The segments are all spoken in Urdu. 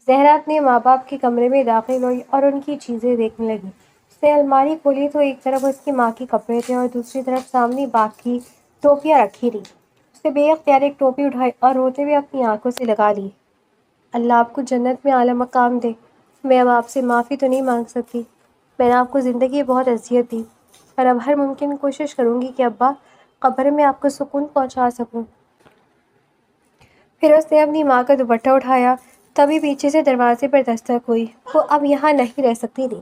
زہرا اپنے ماں باپ کے کمرے میں داخل ہوئی اور ان کی چیزیں دیکھنے لگی۔ اس نے الماری کھولی تو ایک طرف اس کی ماں کے کپڑے تھے اور دوسری طرف سامنے باقی ٹوپیاں رکھی تھیں۔ اس نے بے اختیار ایک ٹوپی اٹھائی اور روتے ہوئے اپنی آنکھوں سے لگا لی۔ اللہ آپ کو جنت میں اعلیٰ مقام دے۔ میں اب آپ سے معافی تو نہیں مانگ سکتی۔ میں نے آپ کو زندگی بہت اذیت دی اور اب ہر ممکن کوشش کروں گی کہ ابا قبر میں آپ کو سکون پہنچا سکوں۔ پھر اس نے اپنی ماں کا دوپٹہ اٹھایا۔ تبھی پیچھے سے دروازے پر دستک ہوئی۔ وہ اب یہاں نہیں رہ سکتی تھی۔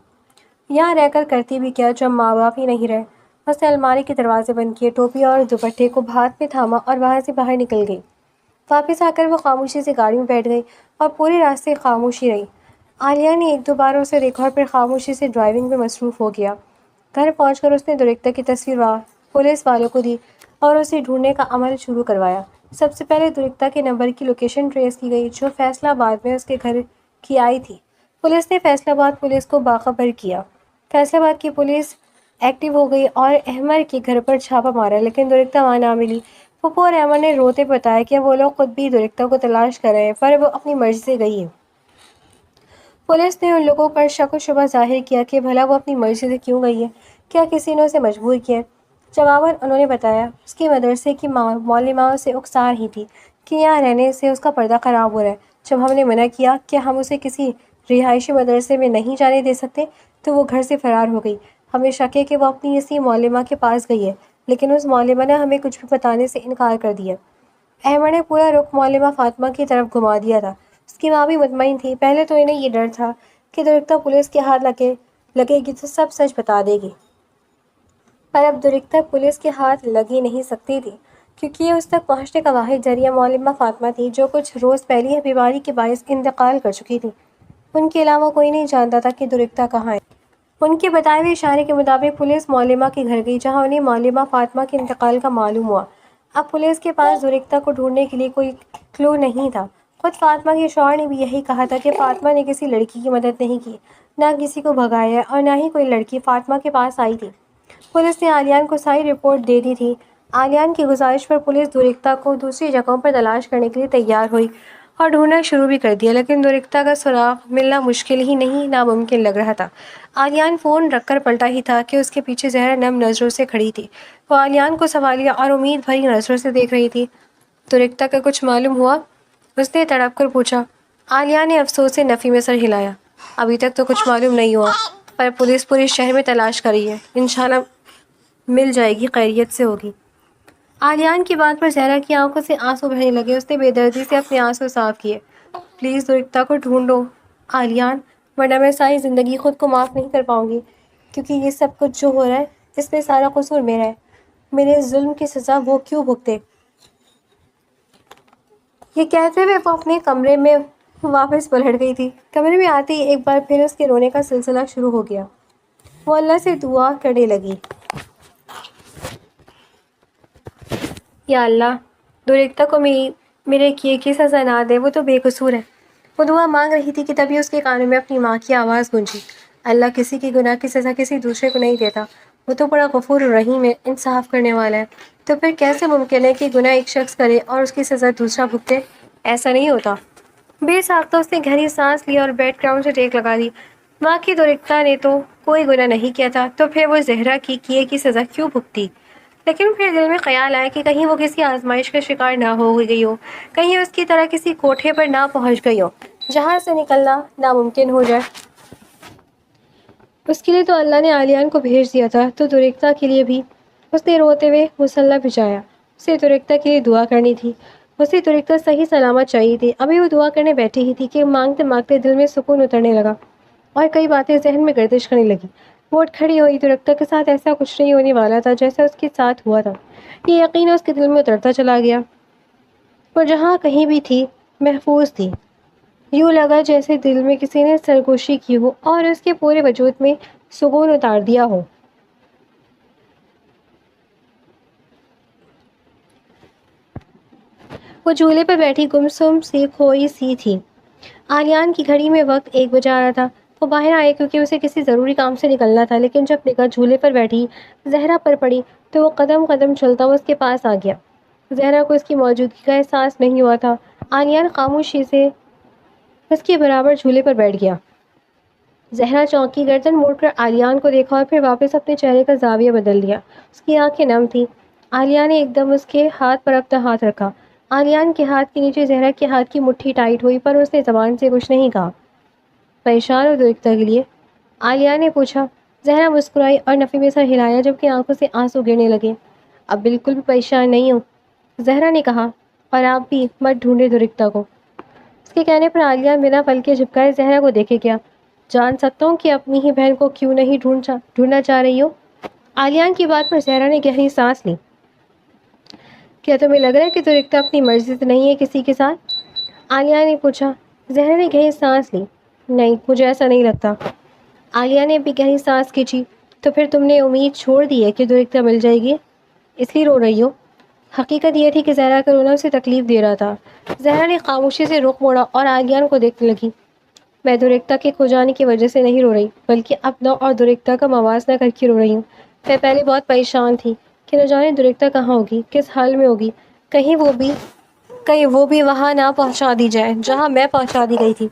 یہاں رہ کر کرتی بھی کیا جب ماں باپ ہی نہیں رہے۔ اس نے الماری کے دروازے بند کیے، ٹوپی اور دوپٹے کو ہاتھ میں تھاما اور وہاں سے باہر نکل گئی۔ واپس آ کر وہ خاموشی سے گاڑی میں بیٹھ گئی اور پورے راستے خاموشی رہی۔ عالیہ نے ایک دو بار اسے دیکھا اور پھر خاموشی سے ڈرائیونگ میں مصروف ہو گیا۔ گھر پہنچ کر اس نے درختہ کی تصویر پولیس والوں کو دی اور اسے ڈھونڈنے کا عمل شروع کروایا۔ سب سے پہلے درختہ کے نمبر کی لوکیشن ٹریس کی گئی جو فیصل آباد میں اس کے گھر کی آئی تھی۔ پولیس نے فیصل آباد پولیس کو باخبر کیا۔ فیصل آباد کی پولیس ایکٹیو ہو گئی اور احمر کے گھر پر چھاپا مارا، لیکن درختہ وہاں نہ ملی۔ پھپھو اور احمر نے روتے بتایا کہ وہ لوگ خود بھی درختہ کو تلاش کر رہے ہیں پر وہ اپنی مرضی سے گئی ہے۔ پولیس نے ان لوگوں پر شک و شبہ ظاہر کیا کہ بھلا وہ اپنی مرضی سے کیوں گئی ہے، کیا کسی نے اسے مجبور کیا؟ جواباً انہوں نے بتایا اس کی مدرسے کی معلمہ سے اکسا رہی تھی کہ یہاں رہنے سے اس کا پردہ خراب ہو رہا ہے۔ جب ہم نے منع کیا کہ ہم اسے کسی رہائشی مدرسے میں نہیں جانے دے سکتے تو وہ گھر سے فرار ہو گئی۔ ہمیں شک ہے کہ وہ اپنی اسی معلمہ کے پاس گئی ہے، لیکن اس معلمہ نے ہمیں کچھ بھی بتانے سے انکار کر دیا۔ احمد نے پورا رخ معلمہ فاطمہ کی طرف گھما دیا تھا۔ اس کی ماں بھی مطمئن تھی۔ پہلے تو انہیں یہ ڈر تھا کہ درختہ پولیس کے ہاتھ لگے گی تو سب سچ بتا دے گی، پر اب درختہ پولیس کے ہاتھ لگ ہی نہیں سکتی تھی کیونکہ یہ اس تک پہنچنے کا واحد ذریعہ معلمہ فاطمہ تھی جو کچھ روز پہلے ہی بیماری کے باعث انتقال کر چکی تھی۔ ان کے علاوہ کوئی نہیں جانتا تھا کہ درختہ کہاں ہے۔ ان کے بتائے ہوئے اشارے کے مطابق پولیس معلمہ کے گھر گئی جہاں انہیں معلمہ فاطمہ کے انتقال کا معلوم ہوا۔ اب پولیس کے پاس درختہ کو ڈھونڈنے کے لیے کوئی کلو نہیں تھا۔ خود فاطمہ کے شوہر نے بھی یہی کہا تھا کہ فاطمہ نے کسی لڑکی کی مدد نہیں کی، نہ کسی کو بھگایا اور نہ ہی کوئی لڑکی فاطمہ کے پاس آئی تھی۔ پولیس نے عالیان کو ساری رپورٹ دے دی تھی۔ عالیان کی گزارش پر پولیس درختہ کو دوسری جگہوں پر تلاش کرنے کے لیے تیار ہوئی اور ڈھونڈنا شروع بھی کر دیا، لیکن درختہ کا سراغ ملنا مشکل ہی نہیں ناممکن لگ رہا تھا۔ عالیان فون رکھ کر پلٹا ہی تھا کہ اس کے پیچھے زہرا نم نظروں سے کھڑی تھی۔ وہ عالیان کو سوالیہ اور امید بھری نظروں سے دیکھ رہی تھی۔ درختہ کا کچھ معلوم ہوا؟ اس نے تڑپ کر پوچھا۔ عالیہ نے افسوس سے نفی میں سر ہلایا۔ ابھی تک تو کچھ معلوم نہیں ہوا، پر پولیس پورے شہر میں تلاش کر رہی ہے، انشاءاللہ مل جائے گی، خیریت سے ہوگی۔ عالیان کی بات پر زہرا کی آنکھوں سے آنسو بہنے لگے۔ اس نے بے دردی سے اپنے آنسو صاف کیے۔ پلیز درختہ کو ڈھونڈو عالیان، ورنہ میں ساری زندگی خود کو معاف نہیں کر پاؤں گی، کیونکہ یہ سب کچھ جو ہو رہا ہے اس میں سارا قصور میرا ہے۔ میرے ظلم کی سزا وہ کیوں بھگتے؟ یہ کہتے ہوئے وہ اپنے کمرے میں واپس پلٹ گئی تھی۔ کمرے میں آتے ہی ایک بار پھر اس کے رونے کا سلسلہ شروع ہو گیا۔ وہ اللہ سے دعا کرنے لگی، یا اللہ درختہ کو میرے کیے کی سزا نہ دے، وہ تو بے قصور ہے۔ وہ دعا مانگ رہی تھی کہ تبھی اس کے کانوں میں اپنی ماں کی آواز گونجی، اللہ کسی کے گناہ کی سزا کسی دوسرے کو نہیں دیتا، وہ تو بڑا غفور رحیم ہے، انصاف کرنے والا ہے۔ تو پھر کیسے ممکن ہے کہ گناہ ایک شخص کرے اور اس کی سزا دوسرا بھگتے؟ ایسا نہیں ہوتا۔ بے ساختہ اس نے گہری سانس لی اور بیک گراؤنڈ سے ٹیک لگا دی۔ ماں کی درختہ نے تو کوئی گناہ نہیں کیا تھا، تو پھر وہ زہرا کی کیے کی سزا کیوں بھگتی؟ لیکن پھر دل میں خیال آیا کہ کہیں وہ کسی آزمائش کا شکار نہ ہو گئی ہو، کہیں اس کی طرح کسی کوٹھے پر نہ پہنچ گئی ہو جہاں سے نکلنا ناممکن ہو جائے۔ اس کے لیے تو اللہ نے عالیان کو بھیج دیا تھا، تو درختہ کے لیے بھی۔ اس نے روتے ہوئے مصلی بچھایا۔ اسے درختہ کے لیے دعا کرنی تھی، اسے درختہ صحیح سلامت چاہیے تھی۔ ابھی وہ دعا کرنے بیٹھی ہی تھی کہ مانگتے مانگتے دل میں سکون اترنے لگا اور کئی باتیں ذہن میں گردش کرنے لگی۔ وہ اٹھ کھڑی ہوئی۔ درختہ کے ساتھ ایسا کچھ نہیں ہونے والا تھا جیسا اس کے ساتھ ہوا تھا، یہ یقین اس کے دل میں اترتا چلا گیا۔ وہ جہاں کہیں بھی تھی محفوظ تھی، یوں لگا جیسے دل میں کسی نے سرگوشی کی ہو اور اس کے پورے وجود میں سکون اتار دیا ہو۔ وہ جھولے پر بیٹھی گمسم سی کھوئی سی تھی۔ عالیان کی گھڑی میں وقت 1 بج رہا تھا۔ وہ باہر آئی کیونکہ اسے کسی ضروری کام سے نکلنا تھا، لیکن جب نگاہ جھولے پر بیٹھی زہرا پر پڑی تو وہ قدم قدم چلتا ہوا اس کے پاس آ گیا۔ زہرا کو اس کی موجودگی کا احساس نہیں ہوا تھا۔ عالیان خاموشی سے اس کے برابر جھولے پر بیٹھ گیا۔ زہرا چونکی، گردن موڑ کر عالیان کو دیکھا اور پھر واپس اپنے چہرے کا زاویہ بدل دیا۔ اس کی آنکھیں نم تھیں۔ عالیہ نے ایک دم اس کے ہاتھ پر اپنا ہاتھ رکھا۔ عالیان کے ہاتھ کے نیچے زہرا کے ہاتھ کی مٹھی ٹائٹ ہوئی، پر اس نے زبان سے کچھ نہیں کہا۔ پریشان ہو درختہ کے لیے؟ عالیہ نے پوچھا۔ زہرا مسکرائی اور نفی میں سر ہلایا جبکہ آنکھوں سے آنسو گرنے لگے۔ اب بالکل بھی پریشان نہیں ہوں، زہرا نے کہا، اور آپ بھی مت ڈھونڈے درختہ کو۔ اس کے کہنے پر عالیہ بنا پلکے جھپکائے زہرا کو دیکھے گیا۔ جان سکتا ہوں کہ اپنی ہی بہن کو کیوں نہیں ڈھونڈنا چاہ رہی ہو؟ عالیان کی بات پر زہرا نے گہری سانس لی۔ کیا تمہیں لگ رہا ہے کہ درختہ اپنی مرضی سے نہیں ہے کسی کے ساتھ؟ عالیہ نے پوچھا۔ زہرا نے گہری سانس لی۔ نہیں، مجھے ایسا نہیں لگتا۔ عالیہ نے بھی گہری سانس کھینچی۔ تو پھر تم نے امید چھوڑ دی ہے کہ درختہ مل جائے گی، اس لیے رو رہی ہو؟ حقیقت یہ تھی کہ زہرا کا رونا اسے تکلیف دے رہا تھا۔ زہرا نے خاموشی سے رخ موڑا اور عالیان کو دیکھنے لگی۔ میں درختہ کے کھو جانے کی وجہ سے نہیں رو رہی، بلکہ اپنا اور درختہ کا موازنہ کر کے رو رہی ہوں۔ میں پہلے بہت پریشان تھی کہ نہ جانے درختہ کہاں ہوگی، کس حال میں ہوگی، کہیں وہ بھی وہاں نہ پہنچا دی جائے جہاں میں پہنچا دی گئی تھی،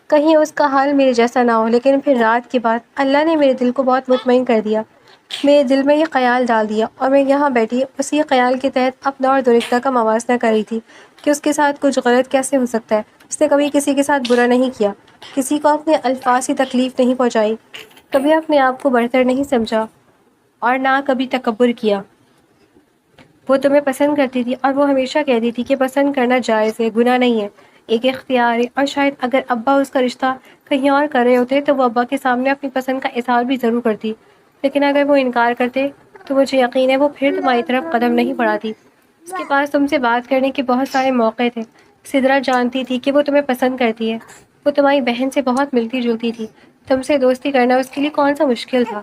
کہیں اس کا حال میرے جیسا نہ ہو۔ لیکن پھر رات کے بعد اللہ نے میرے دل کو بہت مطمئن کر دیا، میرے دل میں یہ خیال ڈال دیا، اور میں یہاں بیٹھی اسی خیال کے تحت اپنا اور درختہ کا موازنہ کر رہی تھی کہ اس کے ساتھ کچھ غلط کیسے ہو سکتا ہے۔ اس نے کبھی کسی کے ساتھ برا نہیں کیا، کسی کو اپنے الفاظ سے تکلیف نہیں پہنچائی، کبھی اپنے آپ کو برتر نہیں سمجھا اور نہ کبھی تکبر کیا۔ وہ تمہیں پسند کرتی تھی اور وہ ہمیشہ کہتی تھی کہ پسند کرنا جائز ہے، گناہ نہیں ہے، ایک اختیار ہے، اور شاید اگر ابا اس کا رشتہ کہیں اور کر رہے ہوتے تو وہ ابا کے سامنے اپنی پسند کا اظہار بھی ضرور کرتی، لیکن اگر وہ انکار کرتے تو مجھے یقین ہے وہ پھر تمہاری طرف قدم نہیں بڑھاتی۔ اس کے پاس تم سے بات کرنے کے بہت سارے موقع تھے۔ سدرا جانتی تھی کہ وہ تمہیں پسند کرتی ہے، وہ تمہاری بہن سے بہت ملتی جلتی تھی، تم سے دوستی کرنا اس کے لیے کون سا مشکل تھا،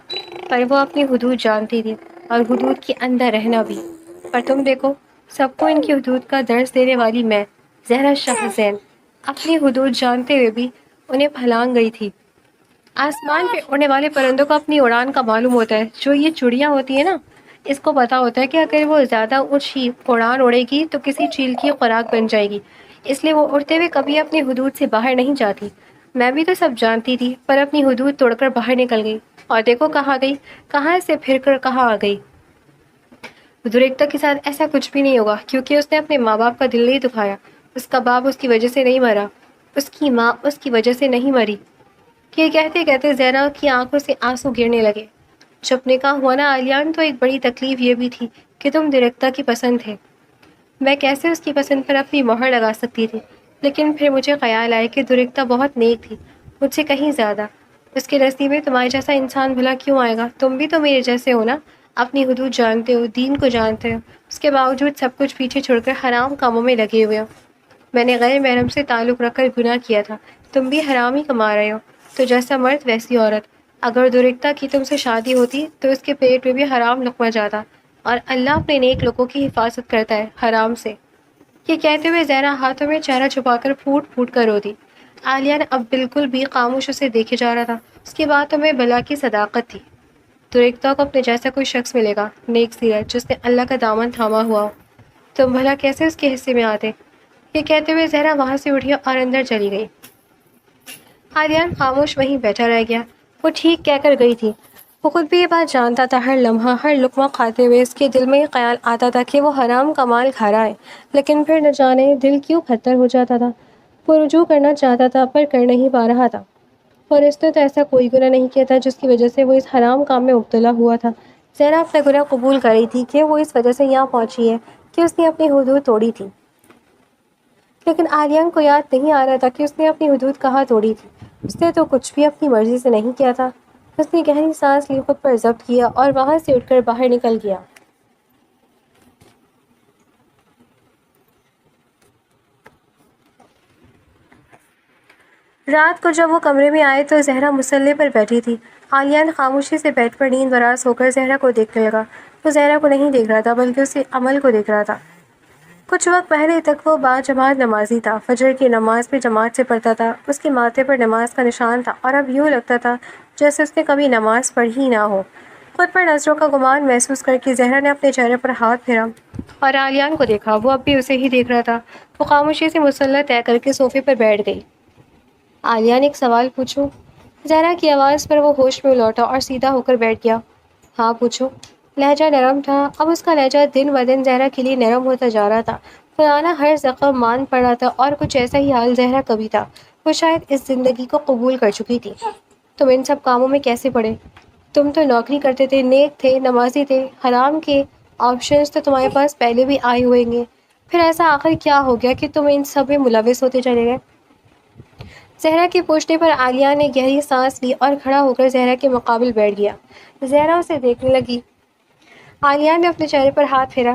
پر وہ اپنی حدود جانتی تھی اور حدود کے اندر رہنا بھی۔ پر تم دیکھو، سب کو ان کی حدود کا درس دینے والی میں، زہرا شاہ حسین، اپنی حدود جانتے ہوئے بھی انہیں پھلانگ گئی تھی۔ آسمان پہ اڑنے والے پرندوں کو اپنی اڑان کا معلوم ہوتا ہے۔ جو یہ چڑیاں ہوتی ہیں نا، اس کو پتا ہوتا ہے کہ اگر وہ زیادہ اونچی اڑان اڑے گی تو کسی چیل کی خوراک بن جائے گی، اس لیے وہ اڑتے ہوئے کبھی اپنی حدود سے باہر نہیں جاتی۔ میں بھی تو سب جانتی تھی، پر اپنی حدود توڑ کر باہر نکل گئی، اور دیکھو کہاں گئی، کہاں سے پھر کر کہاں آ گئی۔ درختہ کے ساتھ ایسا کچھ بھی نہیں ہوگا، کیونکہ اس نے اپنے ماں باپ کا دل نہیں دکھایا، اس کا باپ اس کی وجہ سے نہیں مرا، اس کی ماں اس کی وجہ سے نہیں مری۔ یہ کہتے کہتے زہرا کی آنکھوں سے آنسو گرنے لگے۔ جب نکاح ہوا نا عالیان، تو ایک بڑی تکلیف یہ بھی تھی کہ تم درختہ کی پسند تھے۔ میں کیسے اس کی پسند پر اپنی مہر لگا سکتی تھی؟ لیکن پھر مجھے خیال آیا کہ درختہ بہت نیک تھی، مجھ سے کہیں زیادہ۔ اس کے نصیب میں تمہارے جیسا انسان بھلا کیوں آئے گا؟ تم بھی تو میرے جیسے ہو نا، اپنی حدود جانتے ہو، دین کو جانتے ہو، اس کے باوجود سب کچھ پیچھے چھوڑ کر حرام کاموں میں لگے ہوئے ہو۔ میں نے غیر محرم سے تعلق رکھ کر گناہ کیا تھا، تم بھی حرام ہی کما رہے ہو۔ تو جیسا مرد ویسی عورت، اگر درختہ کی تم سے شادی ہوتی تو اس کے پیٹ میں بھی حرام لقمہ جاتا، اور اللہ اپنے نیک لوگوں کی حفاظت کرتا ہے حرام سے۔ یہ کہتے ہوئے زہرا ہاتھوں میں چہرہ چھپا کر پھوٹ پھوٹ کر روتی۔ عالیہ اب بالکل بھی خاموش اسے دیکھے جا رہا تھا۔ اس کی باتوں میں بلا کی صداقت تھی۔ درختہ کو اپنے جیسا کوئی شخص ملے گا، نیک سیرت، جس نے اللہ کا دامن تھاما ہوا ہو، تم بھلا کیسے اس کے حصے میں آتے؟ یہ کہتے ہوئے زہرا وہاں سے اٹھی اور اندر چلی گئی۔ عالیان خاموش وہیں بیٹھا رہ گیا۔ وہ ٹھیک کہہ کر گئی تھی، وہ خود بھی یہ بات جانتا تھا۔ ہر لمحہ، ہر لقمہ کھاتے ہوئے اس کے دل میں یہ خیال آتا تھا کہ وہ حرام کا مال کھا رہا ہے، لیکن پھر نہ جانے دل کیوں پھٹر ہو جاتا تھا۔ وہ رجوع کرنا چاہتا تھا پر کر نہیں پا رہا تھا، اور اس نے تو ایسا کوئی گناہ نہیں کیا تھا جس کی وجہ سے وہ اس حرام کام میں مبتلا ہوا تھا۔ زہرا اپنا گناہ قبول کر رہی تھی کہ وہ اس وجہ سے یہاں پہنچی ہے کہ اس نے اپنی حدود توڑی تھی، لیکن عالیان کو یاد نہیں آ رہا تھا کہ اس نے اپنی حدود کہاں توڑی تھی۔ اس نے تو کچھ بھی اپنی مرضی سے نہیں کیا تھا۔ اس نے گہری سانس لی، خود پر ضبط کیا اور وہاں سے اٹھ کر باہر نکل گیا۔ رات کو جب وہ کمرے میں آئے تو زہرا مصلے پر بیٹھی تھی۔ عالیان خاموشی سے بیٹھ پر نیند براز ہو کر زہرا کو دیکھنے لگا۔ وہ زہرا کو نہیں دیکھ رہا تھا بلکہ اس کے عمل کو دیکھ رہا تھا۔ کچھ وقت پہلے تک وہ باجماعت نمازی تھا، فجر کی نماز بھی جماعت سے پڑھتا تھا، اس کے ماتھے پر نماز کا نشان تھا، اور اب یوں لگتا تھا جیسے اس نے کبھی نماز پڑھی نہ ہو۔ خود پر نظروں کا گمان محسوس کر کے زہرا نے اپنے چہرے پر ہاتھ پھیرا اور عالیان کو دیکھا، وہ اب بھی اسے ہی دیکھ رہا تھا۔ وہ خاموشی سے مصلی طے کر کے صوفے پر بیٹھ گئی۔ عالیہ نے ایک سوال پوچھوں؟ زہرا کی آواز پر وہ ہوش میں لوٹا اور سیدھا ہو کر بیٹھ گیا۔ ہاں پوچھو۔ لہجہ نرم تھا، اب اس کا لہجہ دن بدن زہرا کے لیے نرم ہوتا جا رہا تھا۔ پرانا ہر زخم مان پڑ رہا تھا اور کچھ ایسا ہی حال زہرا کبھی تھا۔ وہ شاید اس زندگی کو قبول کر چکی تھی۔ تم ان سب کاموں میں کیسے پڑے؟ تم تو نوکری کرتے تھے، نیک تھے، نمازی تھے، حرام کے آپشنز تو تمہارے پاس پہلے بھی آئے ہوئیں گے، پھر ایسا آخر کیا ہو گیا کہ تم ان سب میں ملوث ہوتے چلے گئے؟ زہرا کے پوچھنے پر عالیہ نے گہری سانس لی اور کھڑا ہو کر زہرا کے مقابل بیٹھ گیا۔ زہرا اسے دیکھنے لگی۔ عالیہ نے اپنے چہرے پر ہاتھ پھیرا۔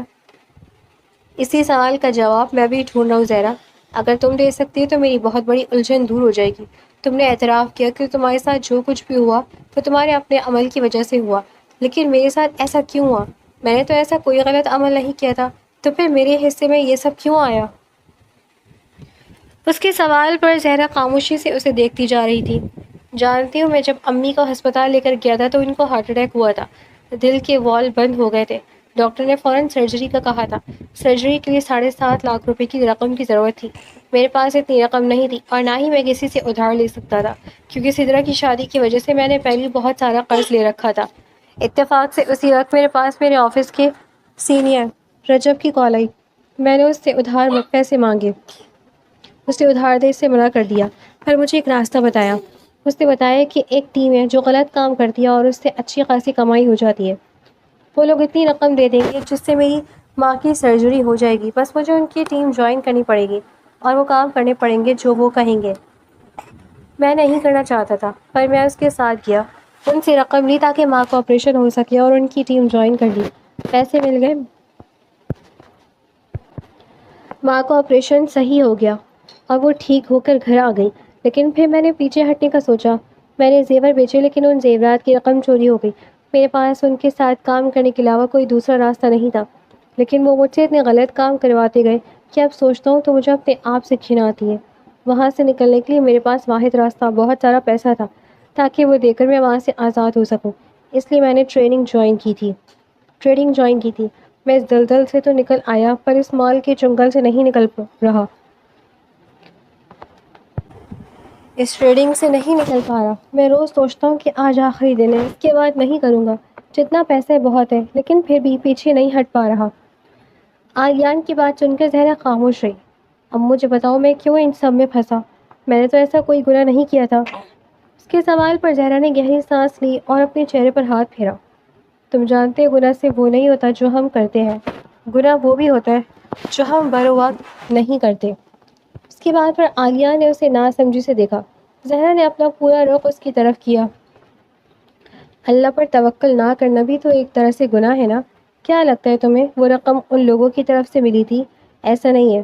اسی سوال کا جواب میں بھی ڈھونڈ رہا ہوں زہرا۔ اگر تم دے سکتی تو میری بہت بڑی الجھن دور ہو جائے گی۔ تم نے اعتراف کیا کہ تمہارے ساتھ جو کچھ بھی ہوا وہ تمہارے اپنے عمل کی وجہ سے ہوا، لیکن میرے ساتھ ایسا کیوں ہوا؟ میں نے تو ایسا کوئی غلط عمل نہیں کیا تھا، تو پھر میرے حصے میں یہ سب کیوں آیا؟ اس کے سوال پر زہرا خاموشی سے اسے دیکھتی جا رہی تھی۔ جانتی ہوں، میں جب امی کو ہسپتال لے کر گیا تھا تو ان کو ہارٹ اٹیک ہوا تھا، دل کے وال بند ہو گئے تھے، ڈاکٹر نے فوراً سرجری کا کہا تھا۔ سرجری کے لیے 7.5 لاکھ روپے کی رقم کی ضرورت تھی۔ میرے پاس اتنی رقم نہیں تھی اور نہ ہی میں کسی سے ادھار لے سکتا تھا، کیونکہ سدرا کی شادی کی وجہ سے میں نے پہلے بہت سارا قرض لے رکھا تھا۔ اتفاق سے اسی وقت میرے پاس میرے آفس کے سینئر رجب کی کال آئی۔ میں نے اس سے ادھار پیسے مانگے، اس نے ادھار دے سے منع کر دیا، پھر مجھے ایک راستہ بتایا۔ اس نے بتایا کہ ایک ٹیم ہے جو غلط کام کرتی ہے اور اس سے اچھی خاصی کمائی ہو جاتی ہے۔ وہ لوگ اتنی رقم دے دیں گے جس سے میری ماں کی سرجری ہو جائے گی، بس مجھے ان کی ٹیم جوائن کرنی پڑے گی اور وہ کام کرنے پڑیں گے جو وہ کہیں گے۔ میں نہیں کرنا چاہتا تھا، پر میں اس کے ساتھ گیا، ان سے رقم لی تاکہ ماں کا آپریشن ہو سکے اور ان کی ٹیم جوائن کر لی۔ پیسے مل گئے، ماں کا آپریشن صحیح ہو گیا اور وہ ٹھیک ہو کر گھر آ گئی، لیکن پھر میں نے پیچھے ہٹنے کا سوچا۔ میں نے زیور بیچے، لیکن ان زیورات کی رقم چوری ہو گئی۔ میرے پاس ان کے ساتھ کام کرنے کے علاوہ کوئی دوسرا راستہ نہیں تھا، لیکن وہ مجھ سے اتنے غلط کام کرواتے گئے کہ اب سوچتا ہوں تو مجھے اپنے آپ سے گھن آتی ہے۔ وہاں سے نکلنے کے لیے میرے پاس واحد راستہ بہت سارا پیسہ تھا، تاکہ وہ دے کر میں وہاں سے آزاد ہو سکوں، اس لیے میں نے ٹریڈنگ جوائن کی تھی۔ میں اس دلدل سے تو نکل آیا، پر اس مال کے چنگل سے نہیں نکل رہا، اس ٹریڈنگ سے نہیں نکل پا رہا۔ میں روز سوچتا ہوں کہ آج آخری دن ہے، اس کے بعد نہیں کروں گا۔ جتنا پیسہ ہے بہت ہے، لیکن پھر بھی پیچھے نہیں ہٹ پا رہا۔ آریان کی بات سن کر زہرا خاموش رہی۔ اب مجھے بتاؤ، میں کیوں ان سب میں پھنسا؟ میں نے تو ایسا کوئی گناہ نہیں کیا تھا۔ اس کے سوال پر زہرا نے گہری سانس لی اور اپنے چہرے پر ہاتھ پھیرا۔ تم جانتے ہو، گناہ صرف وہ نہیں ہوتا جو ہم کرتے ہیں، گناہ وہ بھی ہوتا ہے جو ہم بروقت نہیں کرتے۔ اس کی بات پر عالیہ نے اسے ناسمجھی سے دیکھا۔ زہرا نے اپنا پورا رخ اس کی طرف کیا۔ اللہ پر توکل نہ کرنا بھی تو ایک طرح سے گناہ ہے نا؟ کیا لگتا ہے تمہیں وہ رقم ان لوگوں کی طرف سے ملی تھی؟ ایسا نہیں ہے،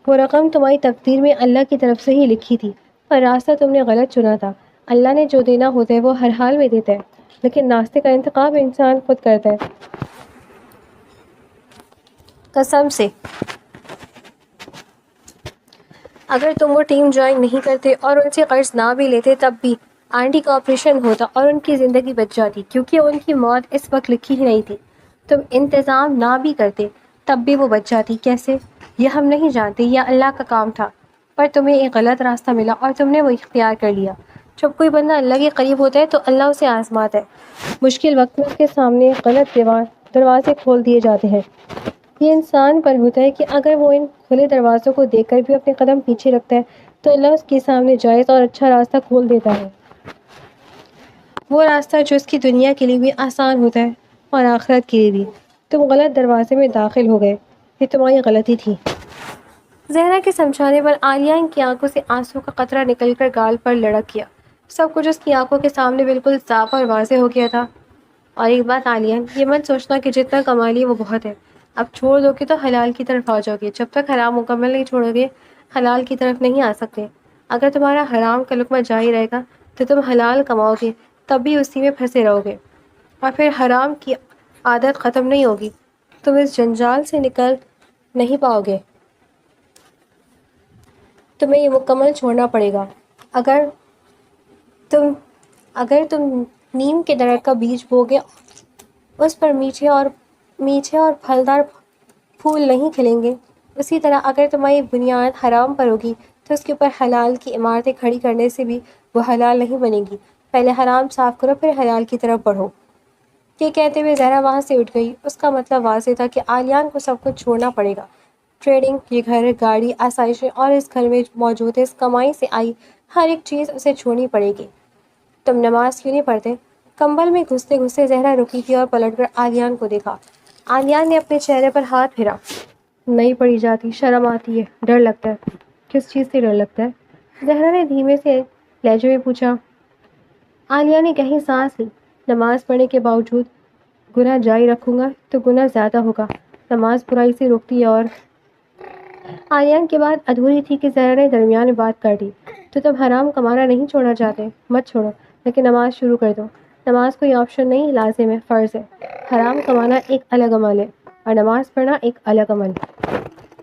وہ رقم تمہاری تقدیر میں اللہ کی طرف سے ہی لکھی تھی، پر راستہ تم نے غلط چنا تھا۔ اللہ نے جو دینا ہوتا ہے وہ ہر حال میں دیتا ہے، لیکن راستے کا انتخاب انسان خود کرتا ہے۔ قسم سے اگر تم وہ ٹیم جوائن نہیں کرتے اور ان سے قرض نہ بھی لیتے، تب بھی آنٹی کا آپریشن ہوتا اور ان کی زندگی بچ جاتی، کیونکہ ان کی موت اس وقت لکھی ہی نہیں تھی۔ تم انتظام نہ بھی کرتے تب بھی وہ بچ جاتی۔ کیسے؟ یہ ہم نہیں جانتے، یہ اللہ کا کام تھا، پر تمہیں ایک غلط راستہ ملا اور تم نے وہ اختیار کر لیا۔ جب کوئی بندہ اللہ کے قریب ہوتا ہے تو اللہ اسے آزماتا ہے، مشکل وقت میں اس کے سامنے غلط دروازے کھول دیے جاتے ہیں۔ یہ انسان پر ہوتا ہے کہ اگر وہ ان کھلے دروازوں کو دیکھ کر بھی اپنے قدم پیچھے رکھتا ہے تو اللہ اس کے سامنے جائز اور اچھا راستہ کھول دیتا ہے، وہ راستہ جو اس کی دنیا کے لیے بھی آسان ہوتا ہے اور آخرت کے لیے بھی۔ تم غلط دروازے میں داخل ہو گئے، یہ تمہاری غلطی تھی۔ زہرا کے سمجھانے پر عالیہ کی آنکھوں سے آنسو کا قطرہ نکل کر گال پر لڑک گیا۔ سب کچھ اس کی آنکھوں کے سامنے بالکل صاف اور واضح ہو گیا تھا۔ اور ایک بات عالیہ، یہ مت سوچنا کہ جتنا کما لیے وہ بہت ہے، اب چھوڑ دو گے تو حلال کی طرف آ جاؤ گے۔ جب تک حرام مکمل نہیں چھوڑو گے، حلال کی طرف نہیں آ سکتے۔ اگر تمہارا حرام کا لقمہ جاری رہے گا تو تم حلال کماؤ گے، تب بھی اسی میں پھنسے رہو گے اور پھر حرام کی عادت ختم نہیں ہوگی، تم اس جنجال سے نکل نہیں پاؤ گے۔ تمہیں یہ مکمل چھوڑنا پڑے گا۔ اگر تم نیم کے درخت کا بیج بوگے، اس پر میٹھے اور پھلدار پھول نہیں کھلیں گے، اسی طرح اگر تمہاری بنیاد حرام پر ہوگی تو اس کے اوپر حلال کی عمارتیں کھڑی کرنے سے بھی وہ حلال نہیں بنے گی. پہلے حرام صاف کرو پھر حلال کی طرف بڑھو. یہ کہتے ہوئے زہرا وہاں سے اٹھ گئی. اس کا مطلب واضح تھا کہ عالیان کو سب کچھ چھوڑنا پڑے گا. ٹریڈنگ، یہ گھر، گاڑی، آسائشیں اور اس گھر میں موجود اس کمائی سے آئی ہر ایک چیز اسے چھوڑنی پڑے گی. تم نماز کیوں نہیں پڑھتے؟ کمبل میں گھستے گھستے زہرا رکی تھی اور پلٹ کر عالیان کو دیکھا. عالیان نے اپنے چہرے پر ہاتھ پھیرا. نہیں پڑھی جاتی، شرم آتی ہے، ڈر لگتا ہے. کس چیز سے ڈر لگتا ہے؟ زہرا نے دھیمے سے لہجے میں پوچھا. عالیہ نے گہری سانس لی. نماز پڑھنے کے باوجود گناہ جاری رکھوں گا تو گناہ زیادہ ہوگا. نماز برائی سے روکتی ہے اور عالیان کی بات ادھوری تھی کہ زہرا نے درمیان میں بات کر دی. تو تم حرام کمانا نہیں چھوڑنا چاہتے؟ مت چھوڑو، لیکن نماز شروع کر دو. نماز کوئی آپشن نہیں، لازم ہے، فرض ہے. حرام کمانا ایک الگ عمل ہے اور نماز پڑھنا ایک الگ عمل ہے.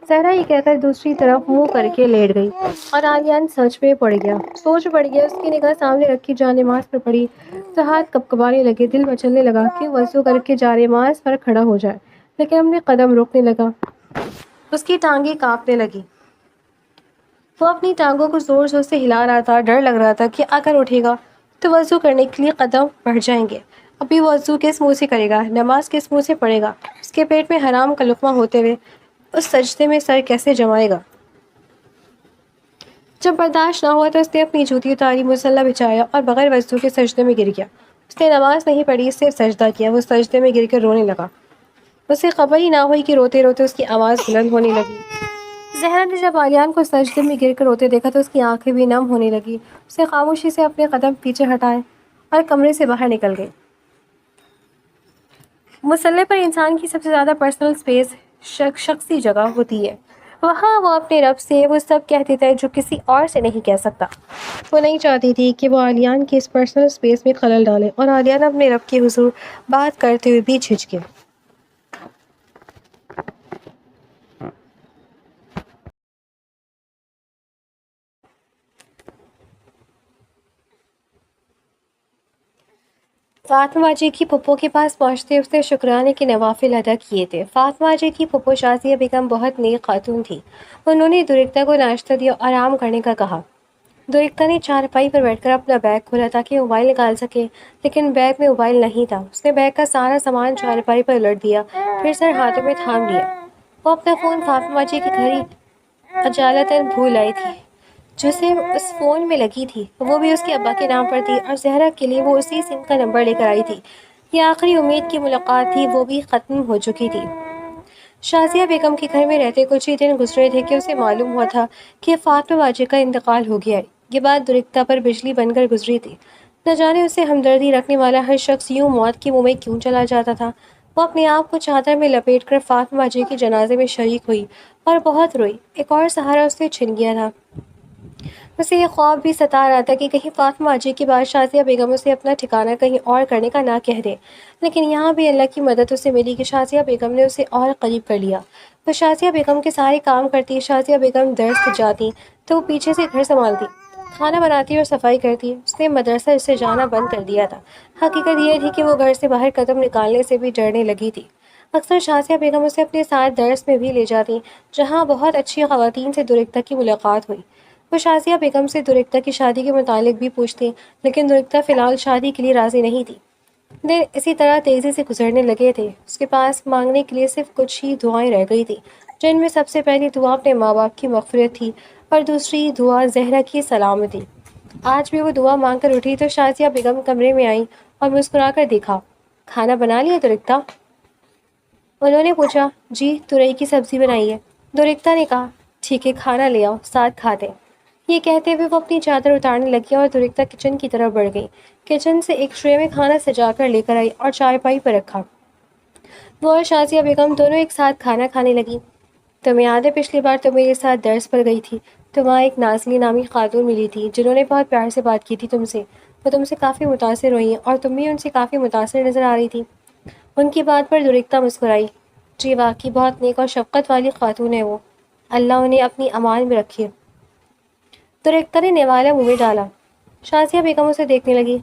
زہرا یہ کہہ کر دوسری طرف منہ کر کے لیٹ گئی اور عالیان سوچ میں پڑ گیا. اس کی نگاہ سامنے رکھی جانماز پر پڑی تو ہاتھ کپکپانے لگے. دل مچلنے لگا کہ وضو کر کے جانماز پر کھڑا ہو جائے، لیکن اپنے قدم روکنے لگا. اس کی ٹانگیں کانپنے لگی. وہ اپنی ٹانگوں کو زور زور سے ہلا رہا تھا. ڈر لگ رہا تھا کہ اگر اٹھے گا تو وضو کرنے کے لیے قدم بڑھ جائیں گے. ابھی وضو کس منہ سے کرے گا؟ نماز کس منہ سے پڑھے گا؟ اس کے پیٹ میں حرام کا لقمہ ہوتے ہوئے اس سجدے میں سر کیسے جمائے گا؟ جب برداشت نہ ہوا تو اس نے اپنی جوتی اتاری، مصلی بچھایا اور بغیر وضو کے سجدے میں گر گیا. اس نے نماز نہیں پڑھی، صرف سجدہ کیا. وہ سجدے میں گر کر رونے لگا. اسے خبر ہی نہ ہوئی کہ روتے روتے اس کی آواز بلند ہونے لگی. زہرا نے جب عالیان کو سجدے میں گر کر روتے دیکھا تو اس کی آنکھیں بھی نم ہونے لگی. اس نے خاموشی سے اپنے قدم پیچھے ہٹائے اور کمرے سے باہر نکل گئی. مصلی پر انسان کی سب سے زیادہ پرسنل سپیس، شخصی جگہ ہوتی ہے. وہاں وہ اپنے رب سے وہ سب کہتی تھے جو کسی اور سے نہیں کہہ سکتا. وہ نہیں چاہتی تھی کہ وہ عالیان کی اس پرسنل سپیس میں خلل ڈالے اور عالیان اپنے رب کے حضور بات کرتے ہوئے بھی جھجکے. فاطمہ جی کی پھپھو کے پاس پہنچتے اس نے شکرانے کے نوافل ادا کیے تھے. فاطمہ جی کی پھپھو شازیہ بیگم بہت نیک خاتون تھی. انہوں نے درختہ کو ناشتہ دیا اور آرام کرنے کا کہا. درختہ نے چارپائی پر بیٹھ کر اپنا بیگ کھولا تاکہ موبائل نکال سکے، لیکن بیگ میں موبائل نہیں تھا. اس نے بیگ کا سارا سامان چارپائی پر الٹ دیا، پھر سر ہاتھوں میں تھام لیا. وہ اپنا فون فاطمہ جی کی گھڑی اجالتاً بھول آئی تھی جو صرف اس فون میں لگی تھی. وہ بھی اس کے ابا کے نام پر تھی اور زہرا کے لیے وہ اسی سم کا نمبر لے کر آئی تھی. یہ آخری امید کی ملاقات تھی، وہ بھی ختم ہو چکی تھی. شازیہ بیگم کے گھر میں رہتے کچھ ہی دن گزرے تھے کہ اسے معلوم ہوا تھا کہ فاطمہ باجی کا انتقال ہو گیا ہے. یہ بات درختہ پر بجلی بن کر گزری تھی. نہ جانے اسے ہمدردی رکھنے والا ہر شخص یوں موت کے منہ میں کیوں چلا جاتا تھا. وہ اپنے آپ کو چادر میں لپیٹ کر فاطمہ جی کے جنازے میں شریک ہوئی اور بہت روئی. ایک اور سہارا اس سے چھن گیا تھا. اسے یہ خواب بھی ستا رہا تھا کہ کہیں فاطمہ جی کے بعد شازیہ بیگم اسے اپنا ٹھکانہ کہیں اور کرنے کا نہ کہہ دے. لیکن یہاں بھی اللہ کی مدد اسے ملی کہ شازیہ بیگم نے اسے اور قریب کر لیا. وہ شازیہ بیگم کے سارے کام کرتی. شازیہ بیگم درس سے جاتی تو وہ پیچھے سے گھر سنبھالتی، کھانا بناتی اور صفائی کرتی. اس نے مدرسہ سے جانا بند کر دیا تھا. حقیقت یہ تھی کہ وہ گھر سے باہر قدم نکالنے سے بھی ڈرنے لگی تھی. اکثر شازیہ بیگم اسے اپنے ساتھ درس میں بھی لے جاتی، جہاں بہت اچھی خواتین سے درختہ کی ملاقات ہوئی. وہ شازیہ بیگم سے درختہ کی شادی کے متعلق بھی پوچھتی، لیکن درختہ فی الحال شادی کے لیے راضی نہیں تھی. دن اسی طرح تیزی سے گزرنے لگے تھے. اس کے پاس مانگنے کے لیے صرف کچھ ہی دعائیں رہ گئی تھیں، جن میں سب سے پہلی دعا اپنے ماں باپ کی مغفرت تھی اور دوسری دعا زہرا کی سلامتی. آج بھی وہ دعا مانگ کر اٹھی تو شازیہ بیگم کمرے میں آئیں اور مسکرا کر دیکھا. کھانا بنا لیا درختہ؟ انہوں نے پوچھا. جی، تورئی کی سبزی بنائی ہے، درختہ نے کہا. ٹھیک ہے، کھانا لے آؤ، ساتھ کھاتے. یہ کہتے ہوئے وہ اپنی چادر اتارنے لگی اور درختہ کچن کی طرف بڑھ گئی. کچن سے ایک ٹرے میں کھانا سجا کر لے کر آئی اور چارپائی پر رکھا. وہ اور شازیہ بیگم دونوں ایک ساتھ کھانا کھانے لگی. تمہیں یاد ہے پچھلی بار تم میرے ساتھ درس پر گئی تھی تو وہاں ایک نازلی نامی خاتون ملی تھی جنہوں نے بہت پیار سے بات کی تھی تم سے. وہ تم سے کافی متاثر ہوئی ہیں اور تم بھی ان سے کافی متاثر نظر آ رہی تھی. ان کی بات پر درختہ مسکرائی. جی واقعی بہت نیک اور شفقت والی خاتون ہے وہ، اللہ انہیں اپنی امان میں رکھے. درختہ نے نوالا منہ میں ڈالا. شازیہ بیگم اسے دیکھنے لگی.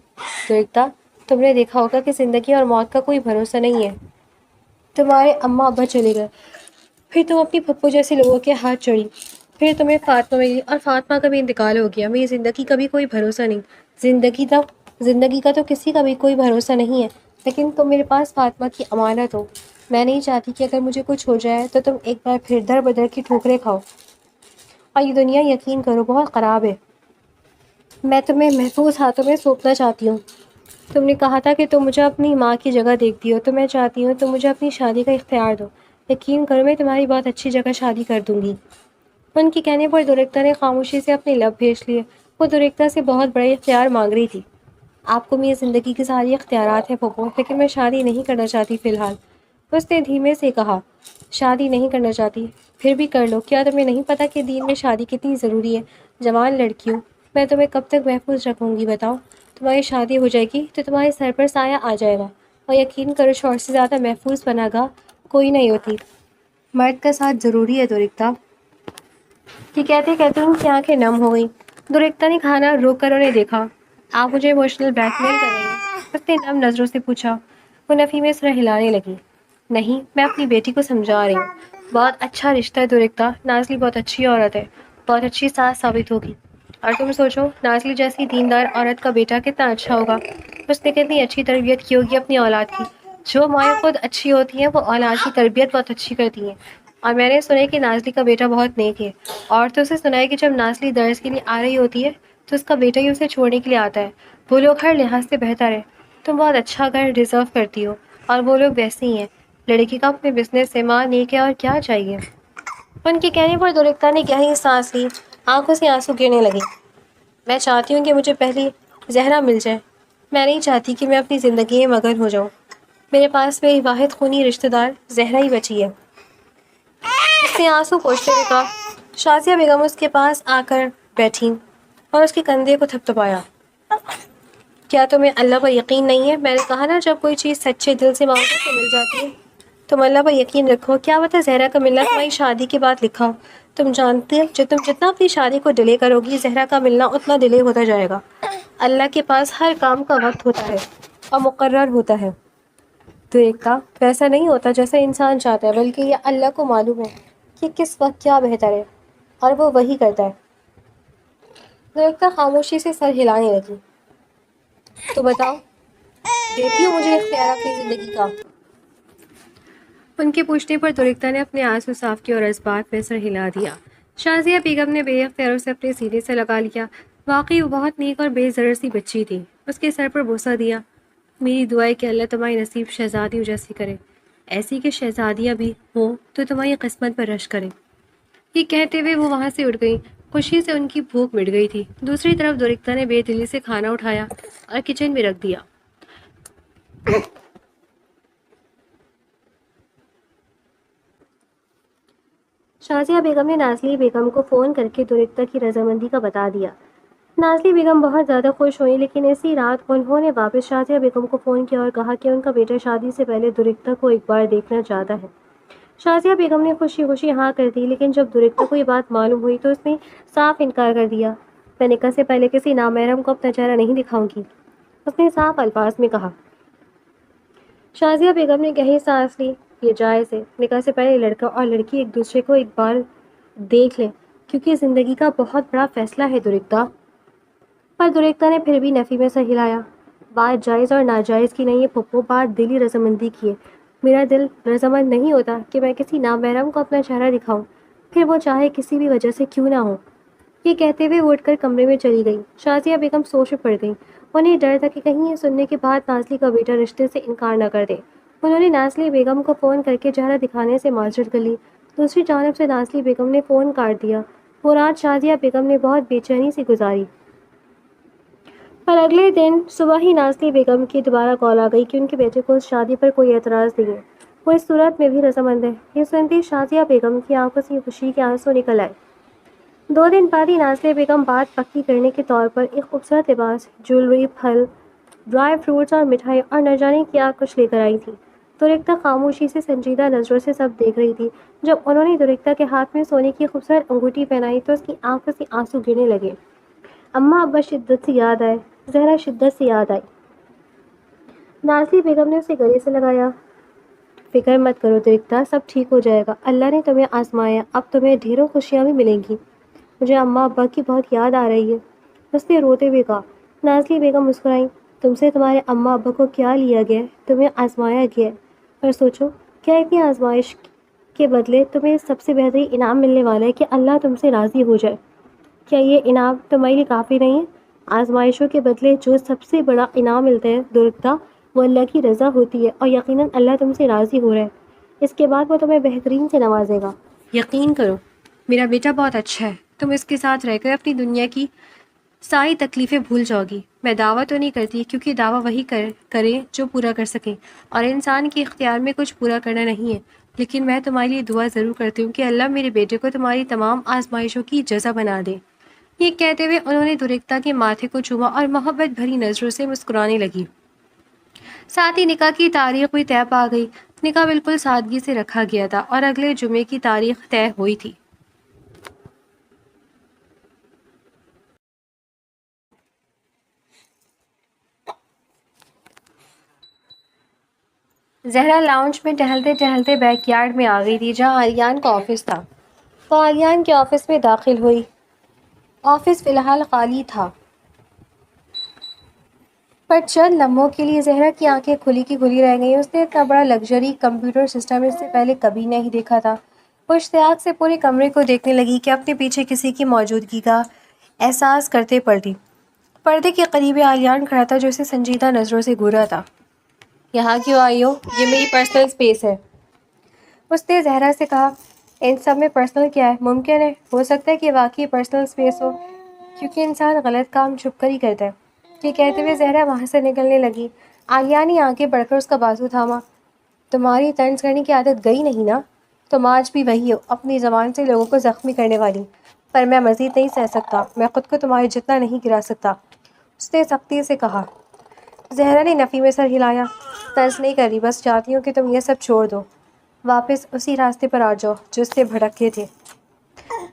درختہ، تم نے دیکھا ہوگا کہ زندگی اور موت کا کوئی بھروسہ نہیں ہے. تمہارے اماں ابا چلے گئے، پھر تم اپنی پھپھو جیسے لوگوں کے ہاتھ چڑھی. پھر تمہیں فاطمہ ملی اور فاطمہ کا بھی انتقال ہو گیا. میری زندگی کا بھی کوئی بھروسہ نہیں. زندگی کا تو کسی کا بھی کوئی بھروسہ نہیں ہے، لیکن تم میرے پاس فاطمہ کی امانت ہو. میں نہیں چاہتی کہ اگر مجھے کچھ ہو جائے تو تم ایک بار پھر در بدر کی ٹھوکریں کھاؤ. اور یہ دنیا یقین کرو بہت خراب ہے. میں تمہیں محفوظ ہاتھوں میں سونپنا چاہتی ہوں. تم نے کہا تھا کہ تم مجھے اپنی ماں کی جگہ دیکھتی ہو، تو میں چاہتی ہوں تم مجھے اپنی شادی کا اختیار دو. یقین کرو میں تمہاری بہت اچھی جگہ شادی کر دوں گی. ان کے کہنے پر درختہ نے خاموشی سے اپنے لب بھیج لیے. وہ درختہ سے بہت بڑے اختیار مانگ رہی تھی. آپ کو میری زندگی کے سارے اختیارات ہیں پھپھو، لیکن میں شادی نہیں کرنا چاہتی فی الحال. اس نے دھیمے سے کہا. شادی نہیں کرنا چاہتی؟ پھر بھی کر لو. کیا تمہیں نہیں پتا کہ دین میں شادی کتنی ضروری ہے؟ جوان لڑکیوں، میں تمہیں کب تک محفوظ رکھوں گی بتاؤ؟ تمہاری شادی ہو جائے گی تو تمہارے سر پر سایہ آ جائے گا، اور یقین کرو شوہر سے زیادہ محفوظ پناہ گاہ کوئی نہیں ہوتی. مرد کا ساتھ ضروری ہے درختہ. یہ کہتے کہتے ان کی آنکھیں نم ہو گئیں. درختہ نے کھانا روک کر انہیں دیکھا. آپ مجھے ایموشنل بلیک میل کر رہی ہیں؟ اس نے نم نظروں سے پوچھا. وہ نفی میں سر ہلانے لگی. نہیں، میں اپنی بیٹی کو سمجھا رہی ہوں. بہت اچھا رشتہ ہے درختہ. نازلی بہت اچھی عورت ہے، بہت اچھی ساس ثابت ہوگی. اور تم سوچو نازلی جیسی دیندار عورت کا بیٹا کتنا اچھا ہوگا. اس نے کتنی اچھی تربیت کی ہوگی اپنی اولاد کی. جو مائیں خود اچھی ہوتی ہیں وہ اولاد کی تربیت بہت اچھی کرتی ہیں. اور میں نے سنا ہے کہ نازلی کا بیٹا بہت نیک ہے. اور تو اسے سنا ہے کہ جب نازلی درس کے لیے آ رہی ہوتی ہے تو اس کا بیٹا ہی اسے چھوڑنے کے لیے آتا ہے. وہ لوگ ہر لحاظ سے بہتر ہے. تم بہت اچھا گھر ڈیزرو کرتی ہو، اور وہ لوگ ویسے ہی ہیں. لڑکی کا اپنے بزنس سے ماں نیک ہے، اور کیا چاہیے. ان کے کہنے پر درختہ نے گہری سانس لی. آنکھوں سے آنسو گرنے لگے. میں چاہتی ہوں کہ مجھے پہلی زہرا مل جائے. میں نہیں چاہتی کہ میں اپنی زندگی میں مگن ہو جاؤں. میرے پاس میری واحد خونی رشتہ دار زہرا ہی بچی ہے. اس نے آنسو پوچھتے ہوئے کہا. شازیہ بیگم اس کے پاس آ کر بیٹھیں اور اس کے کندھے کو تھپتھپایا. کیا تمہیں اللہ پر یقین نہیں ہے؟ میں نے کہا نا جب کوئی چیز سچے دل سے مانگو تو مل جاتی ہے. تم اللہ پر یقین رکھو. کیا پتہ زہرا کا ملنا تمہاری شادی کے بعد لکھا ہو. تم جانتے ہو تم جتنا اپنی شادی کو ڈیلے کرو گی زہرا کا ملنا اتنا ڈیلے ہوتا جائے گا. اللہ کے پاس ہر کام کا وقت ہوتا ہے اور مقرر ہوتا ہے. تو ایک کا ویسا نہیں ہوتا جیسا انسان چاہتا ہے، بلکہ یہ اللہ کو معلوم ہے کہ کس وقت کیا بہتر ہے، اور وہ وہی کرتا ہے. درختہ خاموشی سے سر ہلانے لگی. تو بتاؤ، دیتی ہو مجھے اختیار اپنی زندگی کا؟ ان کے پوچھنے پر درختہ نے اپنے آنسو صاف کیے اور اس بات میں سر ہلا دیا. شازیہ بیگم نے بے اختیار سے اپنے سینے سے لگا لیا. واقعی وہ بہت نیک اور بے ضرر سی بچی تھی. اس کے سر پر بوسہ دیا. میری دعا ہے کہ اللہ تمہاری نصیب شہزادیوں جیسی کرے، ایسی کہ شہزادیاں بھی ہوں تو تمہاری قسمت پر رشک کریں. یہ کہتے ہوئے وہ وہاں سے اٹھ گئی. خوشی سے ان کی بھوک مٹ گئی تھی. دوسری طرف درختہ نے بے دلی سے کھانا اٹھایا اور کچن میں رکھ دیا. شازیہ بیگم نے نازلی بیگم کو فون کر کے درختہ کی رضامندی کا بتا دیا. نازلی بیگم بہت زیادہ خوش ہوئی، لیکن اسی رات انہوں نے واپس شازیہ بیگم کو فون کیا اور کہا کہ ان کا بیٹا شادی سے پہلے درختہ کو ایک بار دیکھنا چاہتا ہے. شازیہ بیگم نے خوشی خوشی ہاں کر دی، لیکن جب درختہ کو یہ بات معلوم ہوئی تو اس نے صاف انکار کر دیا. میں نکاح سے پہلے کسی نامحرم کو اپنا چہرہ نہیں دکھاؤں گی، اس نے صاف الفاظ میں کہا. شازیہ بیگم نے گہری سانس لی. یہ جائز ہے، نکاح سے پہلے لڑکا اور لڑکی ایک دوسرے کو ایک بار دیکھ لیں، کیونکہ زندگی کا بہت بڑا فیصلہ ہے درختہ. پر درختہ نے پھر بھی نفی میں سر ہلایا. بات جائز اور ناجائز کی نہیں ہے پھپھو، بات دلی رضامندی کی ہے. میرا دل رضامند نہیں ہوتا کہ میں کسی نامحرم کو اپنا چہرہ دکھاؤں، پھر وہ چاہے کسی بھی وجہ سے کیوں نہ ہو. یہ کہتے ہوئے وہ اٹھ کر کمرے میں چلی گئی. شازیہ بیگم سوچ میں پڑ گئی. انہیں ڈر تھا کہ کہیں یہ سننے کے بعد نازلی کا بیٹا رشتے سے انکار نہ کر دے. انہوں نے نازلی بیگم کو فون کر کے چہرہ دکھانے سے معذرت کر لی. دوسری جانب سے نازلی بیگم نے فون کاٹ دیا. وہ رات شازیہ بیگم نے بہت بے چینی سے گزاری. پر اگلے دن صبح ہی نازلی بیگم کی دوبارہ کال آ گئی کہ ان کے بیٹے کو اس شادی پر کوئی اعتراض نہیں ہے، وہ اس صورت میں بھی رضامند ہے. یہ سنتی شازیہ بیگم کی آنکھوں سے خوشی کے آنسو نکل آئے. 2 دن بعد ہی نازلی بیگم بات پکی کرنے کے طور پر ایک خوبصورت لباس، جولری، پھل، ڈرائی فروٹس اور مٹھائی اور نہ جانے کیا کچھ لے کر آئی تھی. درختہ خاموشی سے سنجیدہ نظروں سے سب دیکھ رہی تھی. جب انہوں نے درختہ کے ہاتھ میں سونے کی خوبصورت انگوٹھی پہنائی تو اس کی آنکھوں سے آنسو گرنے لگے. اماں ابا شدت سے یاد آئے، زہرا شدت سے یاد آئی. نازلی بیگم نے اسے گلے سے لگایا. فکر مت کرو درختہ، سب ٹھیک ہو جائے گا، اللہ نے تمہیں آزمایا، اب تمہیں ڈھیروں خوشیاں بھی ملیں گی۔ مجھے اماں ابا کی بہت یاد آ رہی ہے، اس نے روتے ہوئے کہا۔ نازلی بیگم مسکرائیں۔ تم سے تمہارے اماں ابا کو کیا لیا گیا ہے؟ تمہیں آزمایا گیا ہے، پر سوچو کیا اتنی آزمائش کے بدلے تمہیں سب سے بہترین انعام ملنے والا ہے کہ اللہ تم سے راضی ہو جائے؟ کیا یہ انعام تمہارے لیے کافی نہیں ہے؟ آزمائشوں کے بدلے جو سب سے بڑا انعام ملتا ہے درختہ، وہ اللہ کی رضا ہوتی ہے، اور یقیناً اللہ تم سے راضی ہو رہا ہے۔ اس کے بعد وہ تمہیں بہترین سے نوازے گا۔ یقین کرو میرا بیٹا بہت اچھا ہے، تم اس کے ساتھ رہ کر اپنی دنیا کی ساری تکلیفیں بھول جاؤ گی۔ میں دعویٰ تو نہیں کرتی، کیونکہ دعویٰ وہی کرے جو پورا کر سکیں، اور انسان کے اختیار میں کچھ پورا کرنا نہیں ہے، لیکن میں تمہارے لیے دعا ضرور کرتی ہوں کہ اللہ میرے بیٹے کو تمہاری تمام آزمائشوں کی جزا بنا دے۔ یہ کہتے ہوئے انہوں نے درختہ کے ماتھے کو چوما اور محبت بھری نظروں سے مسکرانے لگی۔ ساتھ ہی نکاح کی تاریخ بھی طے پا گئی۔ نکاح بالکل سادگی سے رکھا گیا تھا اور اگلے جمعے کی تاریخ طے ہوئی تھی۔ زہرا لاؤنج میں ٹہلتے ٹہلتے بیک یارڈ میں آ گئی تھی جہاں آلیان کا آفس تھا۔ وہ آلیان کے آفس میں داخل ہوئی۔ آفس فی الحال خالی تھا، پر چند لمحوں کے لیے زہرا کی آنکھیں کھلی کی کھلی رہ گئیں۔ اس نے اتنا بڑا لگژری کمپیوٹر سسٹم اس سے پہلے کبھی نہیں دیکھا تھا۔ وہ اشتیاق سے پورے کمرے کو دیکھنے لگی کہ اپنے پیچھے کسی کی موجودگی کا احساس کرتے پڑتی۔ پردے کے قریب آلیان کھڑا تھا جو اسے سنجیدہ نظروں سے گھور رہا تھا۔ یہاں کیوں آئی ہو؟ یہ میری پرسنل اسپیس ہے، اس نے زہرا سے کہا۔ ان سب میں پرسنل کیا ہے؟ ممکن ہے ہو سکتا ہے کہ واقعی پرسنل اسپیس ہو، کیونکہ انسان غلط کام چھپ کر ہی کرتا ہے۔ یہ کہتے ہوئے زہرا وہاں سے نکلنے لگی۔ عالیہ نے آگے بڑھ کر اس کا بازو تھاما۔ تمہاری طنز کرنے کی عادت گئی نہیں نا؟ تم آج بھی وہی ہو، اپنی زبان سے لوگوں کو زخمی کرنے والی۔ پر میں مزید نہیں سہ سکتا، میں خود کو تمہارے جتنا نہیں گرا سکتا، اس نے سختی سے کہا۔ زہرا نے نفی میں سر ہلایا۔ طنز نہیں کر رہی، بس چاہتی ہوں کہ تم یہ سب چھوڑ دو، واپس اسی راستے پر آ جاؤ جس سے بھٹکے تھے۔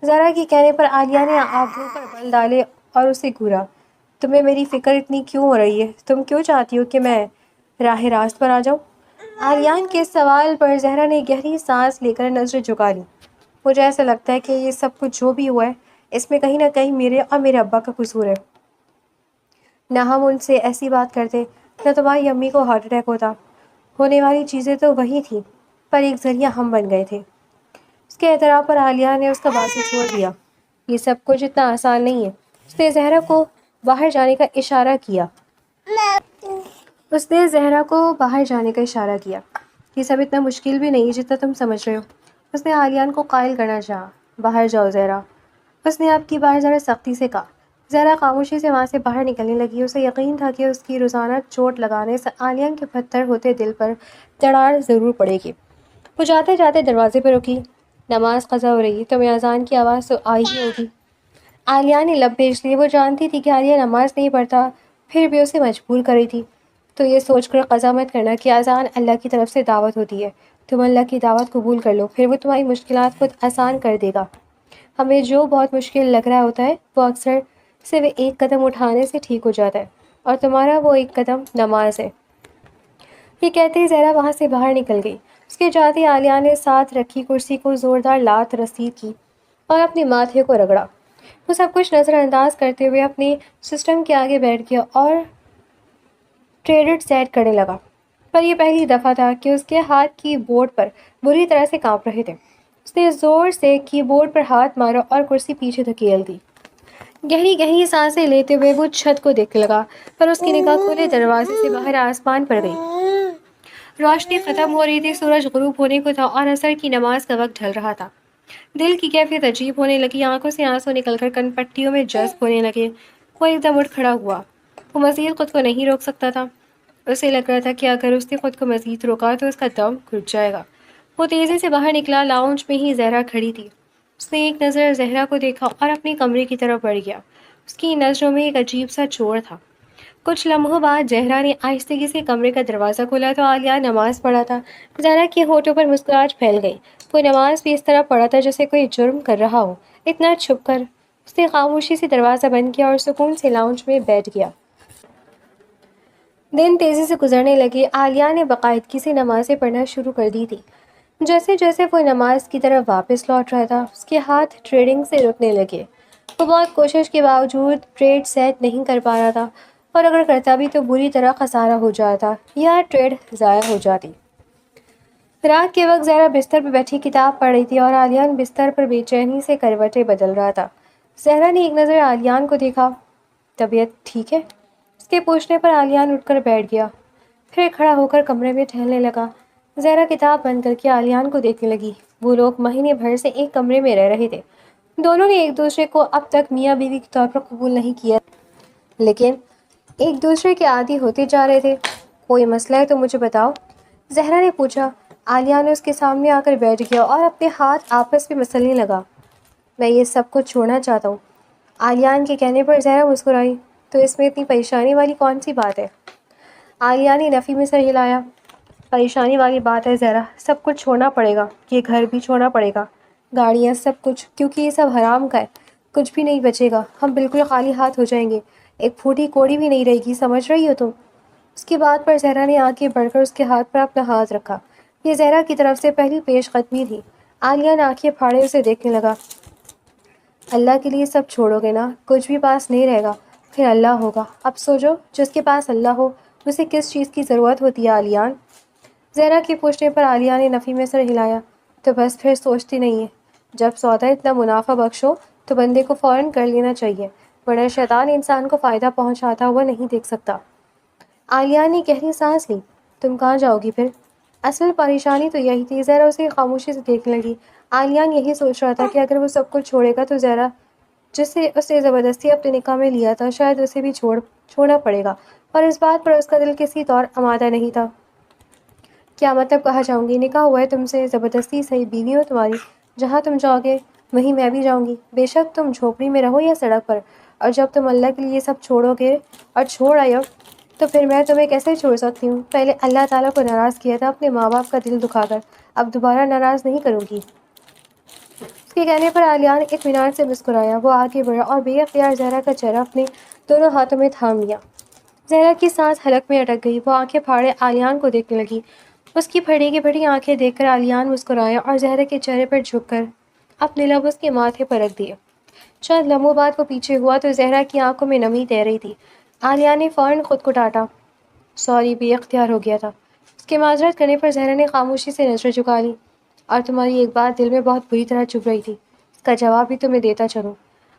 زہرا کے کہنے پر عالیہ نے آنکھوں پر بل ڈالے اور اسے گھورا۔ تمہیں میری فکر اتنی کیوں ہو رہی ہے؟ تم کیوں چاہتی ہو کہ میں راہ راست پر آ جاؤں؟ عالیان کے سوال پر زہرا نے گہری سانس لے کر نظریں جھکا لی۔ مجھے ایسا لگتا ہے کہ یہ سب کچھ جو بھی ہوا ہے اس میں کہیں نہ کہیں میرے اور میرے ابا کا قصور ہے۔ نہ ہم ان سے ایسی بات کرتے، نہ تمہاری امی کو ہارٹ اٹیک ہوتا۔ ہونے والی چیزیں تو وہی تھیں، پر ایک ذریعہ ہم بن گئے تھے۔ اس کے اعتراف پر عالیہ نے اس کا بازو چھوڑ دیا۔ یہ سب کچھ اتنا آسان نہیں ہے۔ اس نے زہرا کو باہر جانے کا اشارہ کیا۔ یہ سب اتنا مشکل بھی نہیں جتنا تم سمجھ رہے ہو۔ اس نے عالیان کو قائل کرنا چاہا۔ باہر جاؤ زہرا، اس نے اب کی بار ذرا سختی سے کہا۔ زہرا خاموشی سے وہاں سے باہر نکلنے لگی۔ اسے یقین تھا کہ اس کی روزانہ چوٹ لگانے سے عالیان کے پتھر ہوتے دل پر دراڑ ضرور پڑے گی۔ وہ جاتے جاتے دروازے پر رکی۔ نماز قضا ہو رہی ہے، تمہیں اذان کی آواز تو آئی ہی ہوگی۔ عالیہ نے لب بھیج لیے۔ وہ جانتی تھی کہ عالیہ نماز نہیں پڑھتا، پھر بھی اسے مجبور کر رہی تھی۔ تو یہ سوچ کر قضا مت کرنا کہ اذان اللہ کی طرف سے دعوت ہوتی ہے۔ تم اللہ کی دعوت قبول کر لو، پھر وہ تمہاری مشکلات خود آسان کر دے گا۔ ہمیں جو بہت مشکل لگ رہا ہوتا ہے وہ اکثر صرف ایک قدم اٹھانے سے ٹھیک ہو جاتا ہے، اور تمہارا وہ ایک قدم نماز ہے۔ یہ کہتے ہی زہرا وہاں سے باہر نکل گئی۔ اس کے جاتے عالیہ نے ساتھ رکھی کرسی کو زوردار لات رسید کی اور اپنے ماتھے کو رگڑا۔ وہ سب کچھ نظر انداز کرتے ہوئے اپنے سسٹم کے آگے بیٹھ گیا اور ٹریڈٹ سیٹ کرنے لگا۔ پر یہ پہلی دفعہ تھا کہ اس کے ہاتھ کی بورڈ پر بری طرح سے کانپ رہے تھے۔ اس نے زور سے کی بورڈ پر ہاتھ مارا اور کرسی پیچھے دھکیل دی۔ گہری گہری سانسیں لیتے ہوئے وہ چھت کو دیکھنے لگا، پر اس کی نگاہ کھلے دروازے سے باہر آسمان پر گئی۔ روشنی ختم ہو رہی تھی، سورج غروب ہونے کو تھا اور عصر کی نماز کا وقت ڈھل رہا تھا۔ دل کی کیفیت عجیب ہونے لگی، آنکھوں سے آنسو نکل کر کن پٹیوں میں جذب ہونے لگے۔ وہ ایک دم اٹھ کھڑا ہوا۔ وہ مزید خود کو نہیں روک سکتا تھا۔ اسے لگ رہا تھا کہ اگر اس نے خود کو مزید روکا تو اس کا دم گھٹ جائے گا۔ وہ تیزی سے باہر نکلا۔ لاؤنج میں ہی زہرا کھڑی تھی۔ اس نے ایک نظر زہرا کو دیکھا اور اپنے کمرے کی طرف بڑھ گیا۔ اس کی نظروں میں ایک عجیب سا چور تھا۔ کچھ لمحوں بعد زہرا نے آہستگی سے کمرے کا دروازہ کھولا تو عالیہ نماز پڑھا تھا۔ زہرا کے ہونٹوں پر مسکراہٹ پھیل گئی۔ وہ نماز بھی اس طرح پڑھا تھا جیسے کوئی جرم کر رہا ہو، اتنا چھپ کر۔ اس نے خاموشی سے دروازہ بند کیا اور سکون سے لاؤنج میں بیٹھ گیا۔ دن تیزی سے گزرنے لگے۔ عالیہ نے باقاعدگی سے نمازیں پڑھنا شروع کر دی تھی۔ جیسے جیسے وہ نماز کی طرف واپس لوٹ رہا تھا، اس کے ہاتھ ٹریڈنگ سے رکنے لگے۔ وہ بہت کوشش کے باوجود ٹریڈ سیٹ نہیں کر پا رہا تھا، اور اگر کرتا بھی تو بری طرح خسارہ ہو جاتا یا ٹریڈ ضائع ہو جاتی۔ رات کے وقت زہرا بستر پہ بیٹھی کتاب پڑھ رہی تھی اور عالیان بستر پر بے چینی سے کروٹیں بدل رہا تھا۔ زہرا نے ایک نظر عالیان کو دیکھا۔ طبیعت ٹھیک ہے؟ اس کے پوچھنے پر عالیان اٹھ کر بیٹھ گیا، پھر کھڑا ہو کر کمرے میں ٹہلنے لگا۔ زہرا کتاب بند کر کے عالیان کو دیکھنے لگی۔ وہ لوگ مہینے بھر سے ایک کمرے میں رہ رہے تھے۔ دونوں نے ایک دوسرے کو اب تک میاں بیوی کے طور پر قبول نہیں کیا، لیکن ایک دوسرے کے عادی ہوتے جا رہے تھے۔ کوئی مسئلہ ہے تو مجھے بتاؤ، زہرا نے پوچھا۔ عالیہ نے اس کے سامنے آ کر بیٹھ گیا اور اپنے ہاتھ آپس میں مسلنے لگا۔ میں یہ سب کچھ چھوڑنا چاہتا ہوں۔ عالیان کے کہنے پر زہرا مسکرائی۔ تو اس میں اتنی پریشانی والی کون سی بات ہے؟ عالیہ نے نفی میں سر ہلایا۔ پریشانی والی بات ہے زہرا، سب کچھ چھوڑنا پڑے گا، یہ گھر بھی چھوڑنا پڑے گا، گاڑیاں، سب کچھ، کیونکہ یہ سب حرام کا ہے۔ کچھ بھی نہیں بچے گا، ہم بالکل خالی ہاتھ ہو جائیں گے، ایک پھوٹی کوڑی بھی نہیں رہے گی، سمجھ رہی ہو تم؟ اس کی بات پر زہرا نے آگے بڑھ کر اس کے ہاتھ پر اپنا ہاتھ رکھا۔ یہ زہرا کی طرف سے پہلی پیش قدمی تھی۔ عالیہ نے آنکھیں پھاڑے اسے دیکھنے لگا۔ اللہ کے لیے سب چھوڑو گے نا؟ کچھ بھی پاس نہیں رہے گا، پھر اللہ ہوگا۔ اب سوچو، جس کے پاس اللہ ہو اسے کس چیز کی ضرورت ہوتی ہے عالیان؟ زہرا کے پوچھنے پر عالیہ نے نفی میں سر ہلایا۔ تو بس پھر سوچتی نہیں ہے؟ جب سودا اتنا منافع بخش ہو تو بندے کو فوراً کر لینا چاہیے، ورنہ شیطان انسان کو فائدہ پہنچاتا ہوا نہیں دیکھ سکتا۔ عالیہ نے گہری سانس لی۔ تم کہاں جاؤ گی پھر؟ اصل پریشانی تو یہی تھی۔ زہرا اسے خاموشی سے دیکھنے لگی۔ عالیان یہی سوچ رہا تھا کہ اگر وہ سب کچھ چھوڑے گا تو زہرا، جسے اسے زبردستی اپنے نکاح میں لیا تھا، شاید اسے بھی چھوڑنا پڑے گا، اور اس بات پر اس کا دل کسی طور آمادہ نہیں تھا۔ کیا مطلب کہاں جاؤں گی؟ نکاح ہوا ہے تم سے، زبردستی صحیح، بیوی ہو تمہاری، جہاں تم جاؤ گے وہیں میں بھی جاؤں گی، بے شک تم جھوپڑی میں رہو یا سڑک پر۔ اور جب تم اللہ کے لیے سب چھوڑو گے اور چھوڑ آئے ہو تو پھر میں تمہیں کیسے چھوڑ سکتی ہوں؟ پہلے اللہ تعالیٰ کو ناراض کیا تھا اپنے ماں باپ کا دل دکھا کر، اب دوبارہ ناراض نہیں کروں گی۔ اس کے کہنے پر عالیان اطمینان سے مسکرایا۔ وہ آگے بڑھا اور بے اختیار زہرا کا چہرہ اپنے دونوں ہاتھوں میں تھام لیا۔ زہرا کی سانس حلق میں اٹک گئی۔ وہ آنکھیں پھاڑے عالیان کو دیکھنے لگی۔ اس کی پھٹی کی پھٹی آنکھیں دیکھ کر عالیان مسکرایا اور زہرا کے چہرے پر جھک کر اپنے لب اس کے ماتھے پر رکھ دیے۔ چند لمحوں بعد وہ پیچھے ہوا تو زہرا کی آنکھوں میں نمی تیر رہی تھی۔ عالیہ نے فوراً خود کو ڈانٹا۔ سوری، بے اختیار ہو گیا تھا۔ اس کے معذرت کرنے پر زہرا نے خاموشی سے نظریں جھکا لی۔ اور تمہاری ایک بات دل میں بہت بری طرح چبھ رہی تھی، اس کا جواب بھی تمہیں دیتا چلوں۔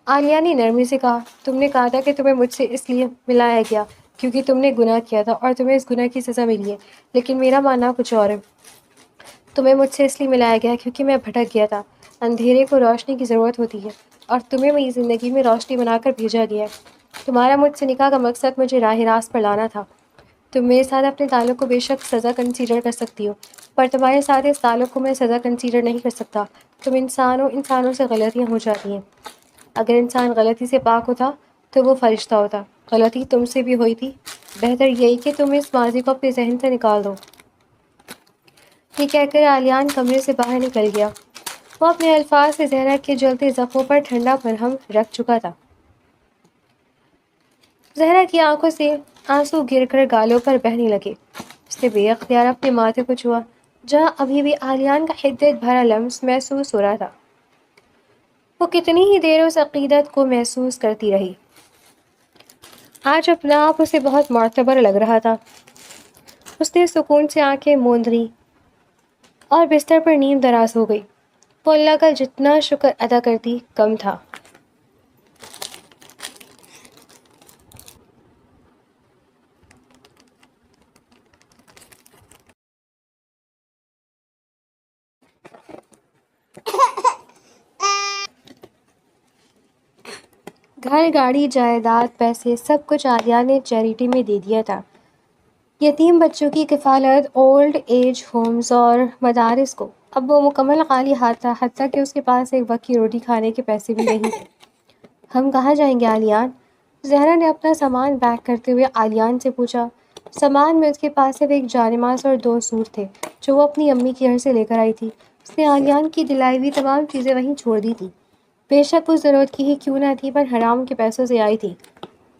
عالیہ نے نرمی سے کہا۔ تم نے کہا تھا کہ تمہیں مجھ سے اس لیے ملایا گیا کیونکہ تم نے گناہ کیا تھا اور تمہیں اس گناہ کی سزا ملی ہے، لیکن میرا ماننا کچھ اور ہے۔ تمہیں مجھ سے اس لیے ملایا گیا کیونکہ میں بھٹک گیا تھا۔ اندھیرے کو روشنی کی ضرورت ہوتی ہے اور تمہیں میری زندگی میں روشنی بنا کر بھیجا گیا ہے۔ تمہارا مجھ سے نکاح کا مقصد مجھے راہ راست پر لانا تھا۔ تم میرے ساتھ اپنے تعلق کو بے شک سزا کنسیڈر کر سکتی ہو، پر تمہارے ساتھ اس تعلق کو میں سزا کنسیڈر نہیں کر سکتا۔ تم انسانوں سے غلطیاں ہو جاتی ہیں۔ اگر انسان غلطی سے پاک ہوتا تو وہ فرشتہ ہوتا۔ غلطی تم سے بھی ہوئی تھی، بہتر یہی کہ تم اس ماضی کو اپنے ذہن سے نکال دو۔ یہ کہہ کر عالیان کمرے سے باہر نکل گیا۔ وہ اپنے الفاظ سے زہرا کے جلتے زخموں پر ٹھنڈا مرہم رکھ چکا تھا۔ زہرا کی آنکھوں سے آنسو گر کر گالوں پر بہنے لگے۔ اس نے بے اختیار اپنے ماتھے کو چھوا جہاں ابھی بھی عالیان کا حدت بھرا لمس محسوس ہو رہا تھا۔ وہ کتنی ہی دیر اس عقیدت کو محسوس کرتی رہی۔ آج اپنا آپ اسے بہت معتبر لگ رہا تھا۔ اس نے سکون سے آنکھیں موند لیں اور بستر پر نیند دراز ہو گئی۔ وہ اللہ کا جتنا شکر ادا کرتی کم تھا۔ گھر، گاڑی، جائیداد، پیسے، سب کچھ عالیہ نے چیریٹی میں دے دیا تھا۔ یتیم بچوں کی کفالت، اولڈ ایج ہومز اور مدارس کو۔ اب وہ مکمل خالی ہاتھ تھا، حتیٰ کہ اس کے پاس ایک وقت کی روٹی کھانے کے پیسے بھی نہیں تھے۔ ہم کہاں جائیں گے عالیان؟ زہرا نے اپنا سامان پیک کرتے ہوئے عالیان سے پوچھا۔ سامان میں اس کے پاس صرف ایک جانماز اور 2 سوٹ تھے جو وہ اپنی امی کے گھر سے لے کر آئی تھی۔ اس نے عالیان کی دلائی ہوئی تمام چیزیں وہیں چھوڑ دی تھی، بے شک وہ ضرورت کی ہی کیوں نہ تھی، پر حرام کے پیسوں سے آئی تھی۔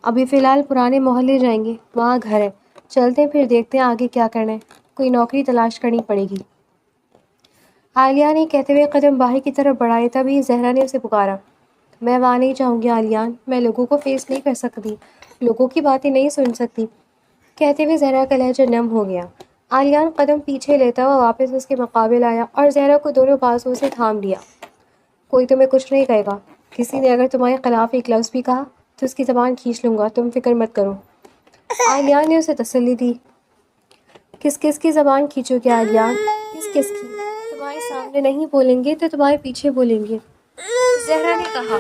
ابھی فی الحال پرانے محلے جائیں گے، وہاں گھر ہے، چلتے پھر دیکھتے ہیں آگے کیا کرنا ہے، کوئی نوکری تلاش کرنی پڑے گی۔ عالیہ نے کہتے ہوئے قدم باہر کی طرف بڑھائے، تبھی زہرا نے اسے پکارا۔ میں وہاں نہیں جاؤں گی عالیان، میں لوگوں کو فیس نہیں کر سکتی، لوگوں کی باتیں نہیں سن سکتی۔ کہتے ہوئے زہرا کا لہجہ نم ہو گیا۔ عالیان قدم پیچھے لیتا ہوا واپس اس کے مقابل آیا اور زہرا کو دونوں بازوؤں سے تھام لیا۔ کوئی تمہیں کچھ نہیں کہے گا، کسی نے اگر تمہارے خلاف ایک لفظ بھی کہا تو اس کی زبان کھینچ لوں گا، تم فکر مت کرو۔ عالیان نے اسے تسلی دی۔ کس کس کی زبان کھینچو گے عالیان؟ کس کس کی؟ تمہارے سامنے نہیں بولیں گے تو تمہارے پیچھے بولیں گے، زہرا نے کہا۔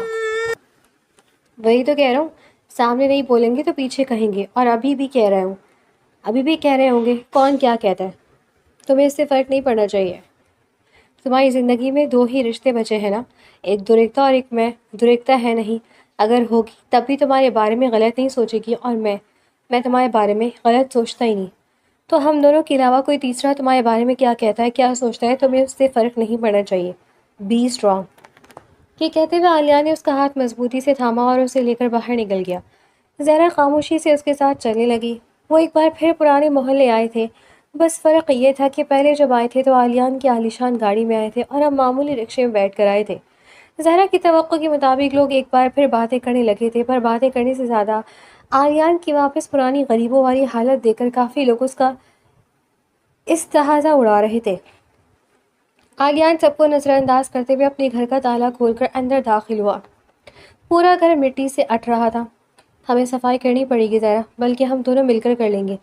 وہی تو کہہ رہا ہوں، سامنے نہیں بولیں گے تو پیچھے کہیں گے، اور ابھی بھی کہہ رہا ہوں، ابھی بھی کہہ رہے ہوں گے، کون کیا کہتا ہے، تمہیں اس سے فرق نہیں پڑنا چاہیے۔ تمہاری زندگی میں دو ہی رشتے بچے ہیں نا، ایک درکتا اور ایک میں۔ درکتا ہے نہیں، اگر ہوگی تب بھی تمہارے بارے میں غلط نہیں سوچے گی، اور میں تمہارے بارے میں غلط سوچتا ہی نہیں، تو ہم دونوں کے علاوہ کوئی تیسرا تمہارے بارے میں کیا کہتا ہے، کیا سوچتا ہے، تمہیں اس سے فرق نہیں پڑنا چاہیے۔ Be strong. یہ کہتے ہوئے عالیہ نے اس کا ہاتھ مضبوطی سے تھاما اور اسے لے کر باہر نکل گیا۔ زہرا خاموشی سے اس کے ساتھ چلنے لگی۔ وہ ایک بار پھر پرانے محلے آئے تھے، بس فرق یہ تھا کہ پہلے جب آئے تھے تو عالیان کی عالیشان گاڑی میں آئے تھے اور اب معمولی رکشے میں بیٹھ کر آئے تھے۔ زہرا کی توقع کے مطابق لوگ ایک بار پھر باتیں کرنے لگے تھے، پر باتیں کرنے سے زیادہ عالیان کی واپس پرانی غریبوں والی حالت دیکھ کر کافی لوگ اس کا استحضا اڑا رہے تھے۔ عالیان سب کو نظر انداز کرتے ہوئے اپنے گھر کا تالا کھول کر اندر داخل ہوا۔ پورا گھر مٹی سے اٹ رہا تھا۔ ہمیں صفائی کرنی پڑے گی زہرا، بلکہ ہم دونوں مل کر لیں گے،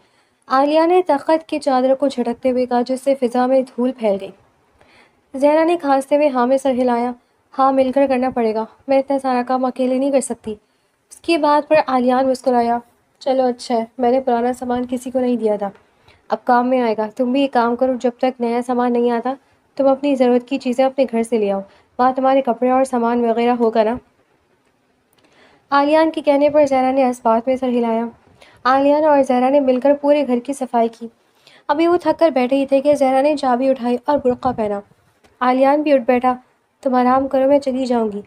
عالیہ نے تخت کی چادر کو جھٹکتے ہوئے کہا، جس سے فضا میں دھول پھیل گئی۔ زہرا نے کھانستے ہوئے ہاں میں سر ہلایا۔ ہاں، مل کر کرنا پڑے گا، میں اتنا سارا کام اکیلے نہیں کر سکتی۔ اس کی بات پر عالیان مسکرایا۔ چلو اچھا ہے، میں نے پرانا سامان کسی کو نہیں دیا تھا، اب کام میں آئے گا۔ تم بھی ایک کام کرو، جب تک نیا سامان نہیں آتا تم اپنی ضرورت کی چیزیں اپنے گھر سے لے آؤ، وہاں تمہارے کپڑے اور سامان وغیرہ ہوگا نا۔ عالیان کے کہنے پر زہرا نے اس بات میں سر ہلایا۔ عالیان اور زہرا نے مل کر پورے گھر کی صفائی کی۔ ابھی وہ تھک کر بیٹھے ہی تھے کہ زہرا نے چابی اٹھائی اور برقع پہنا۔ عالیان بھی اٹھ بیٹھا۔ تم آرام کرو، میں چلی جاؤں گی،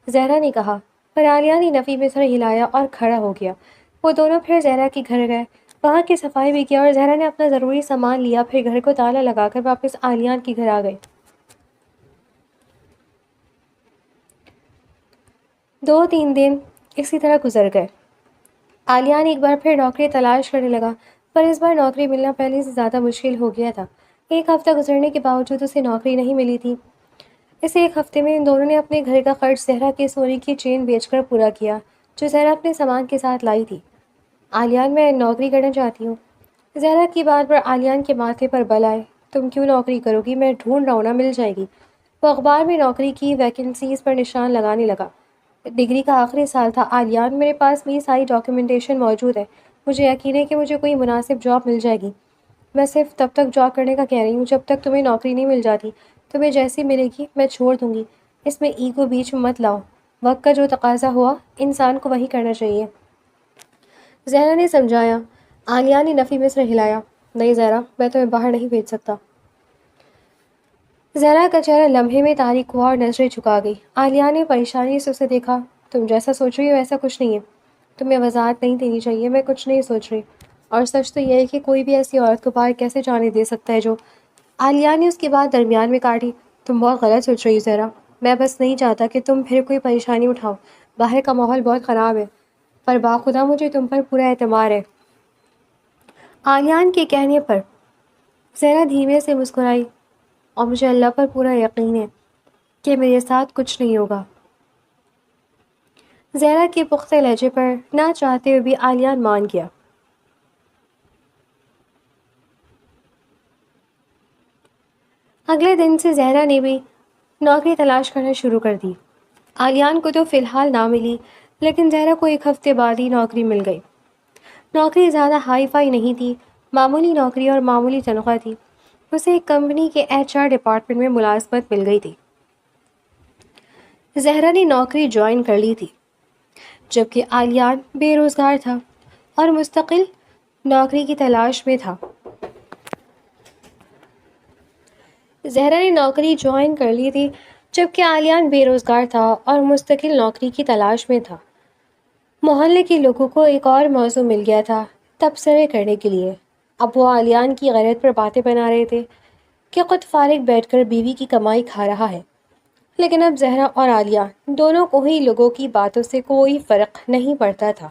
زہرا نے کہا، پر عالیہ نے نفی میں سر ہلایا اور کھڑا ہو گیا۔ وہ دونوں پھر زہرا کے گھر گئے، وہاں کی صفائی بھی کیا اور زہرا نے اپنا ضروری سامان لیا، پھر گھر کو تالا لگا کر واپس عالیان کے گھر آ گئے۔ 2-3 دن اسی طرح گزر گئے۔ عالیان ایک بار پھر نوکری تلاش کرنے لگا، پر اس بار نوکری ملنا پہلے سے زیادہ مشکل ہو گیا تھا۔ 1 ہفتہ گزرنے کے باوجود اسے نوکری نہیں ملی تھی۔ اس 1 ہفتے میں ان دونوں نے اپنے گھر کا خرچ زہرا کے سونے کی چین بیچ کر پورا کیا، جو زہرا اپنے سامان کے ساتھ لائی تھی۔ عالیان، میں نوکری کرنا چاہتی ہوں۔ زہرا کی بات پر عالیان کے ماتھے پر بل آئے۔ تم کیوں نوکری کرو گی؟ میں ڈھونڈ رہا ہوں نا، مل جائے گی۔ وہ اخبار میں نوکری کی ویکنسیز پر نشان لگانے لگا۔ ڈگری کا آخری سال تھا عالیان، میرے پاس میری ساری ڈاکیومنٹیشن موجود ہے، مجھے یقین ہے کہ مجھے کوئی مناسب جاب مل جائے گی۔ میں صرف تب تک جاب کرنے کا کہہ رہی ہوں جب تک تمہیں نوکری نہیں مل جاتی، تمہیں جیسی ملے گی میں چھوڑ دوں گی، اس میں ایگو بیچ میں مت لاؤ، وقت کا جو تقاضا ہوا انسان کو وہی کرنا چاہیے، زہرا نے سمجھایا۔ عالیہ نے نفی میں سر ہلایا۔ نہیں زہرا، میں تمہیں باہر نہیں بھیج سکتا۔ زہرا کا چہرہ لمحے میں تاریک ہوا اور نظریں جھکا گئی۔ عالیہ نے پریشانی سے اسے دیکھا۔ تم جیسا سوچ رہی ہو ویسا کچھ نہیں ہے، تمہیں وضاحت نہیں دینی چاہیے، میں کچھ نہیں سوچ رہی، اور سچ تو یہ ہے کہ کوئی بھی ایسی عورت کو باہر کیسے جانے دے سکتا ہے جو… عالیہ نے اس کی بات درمیان میں کاٹی۔ تم بہت غلط سوچ رہی ہو زہرا، میں بس نہیں چاہتا کہ تم پھر کوئی پریشانی اٹھاؤ، باہر کا ماحول بہت خراب ہے، پر باخدا مجھے تم پر پورا اعتماد ہے۔ عالیان کے کہنے پر زہرا دھیمے سے مسکرائی، اور مجھے اللہ پر پورا یقین ہے کہ میرے ساتھ کچھ نہیں ہوگا۔ زہرا کے پختہ لہجے پر نہ چاہتے ہوئے بھی عالیان مان گیا۔ اگلے دن سے زہرا نے بھی نوکری تلاش کرنا شروع کر دی۔ عالیان کو تو فی الحال نہ ملی، لیکن زہرا کو 1 ہفتے بعد ہی نوکری مل گئی۔ نوکری زیادہ ہائی فائی نہیں تھی، معمولی نوکری اور معمولی تنخواہ تھی۔ اسے ایک کمپنی کے HR ڈپارٹمنٹ میں ملازمت مل گئی تھی۔ زہرا نے نوکری جوائن کر لی تھی، جبکہ عالیان بے روزگار تھا اور مستقل نوکری کی تلاش میں تھا۔ زہرا نے نوکری جوائن کر لی تھی، جبکہ عالیان بے روزگار تھا اور مستقل نوکری کی تلاش میں تھا۔ محلے کے لوگوں کو ایک اور موضوع مل گیا تھا تبصرے کرنے کے لیے۔ اب وہ عالیان کی غیرت پر باتیں بنا رہے تھے کہ خود فارغ بیٹھ کر بیوی کی کمائی کھا رہا ہے، لیکن اب زہرا اور عالیہ دونوں کو ہی لوگوں کی باتوں سے کوئی فرق نہیں پڑتا تھا۔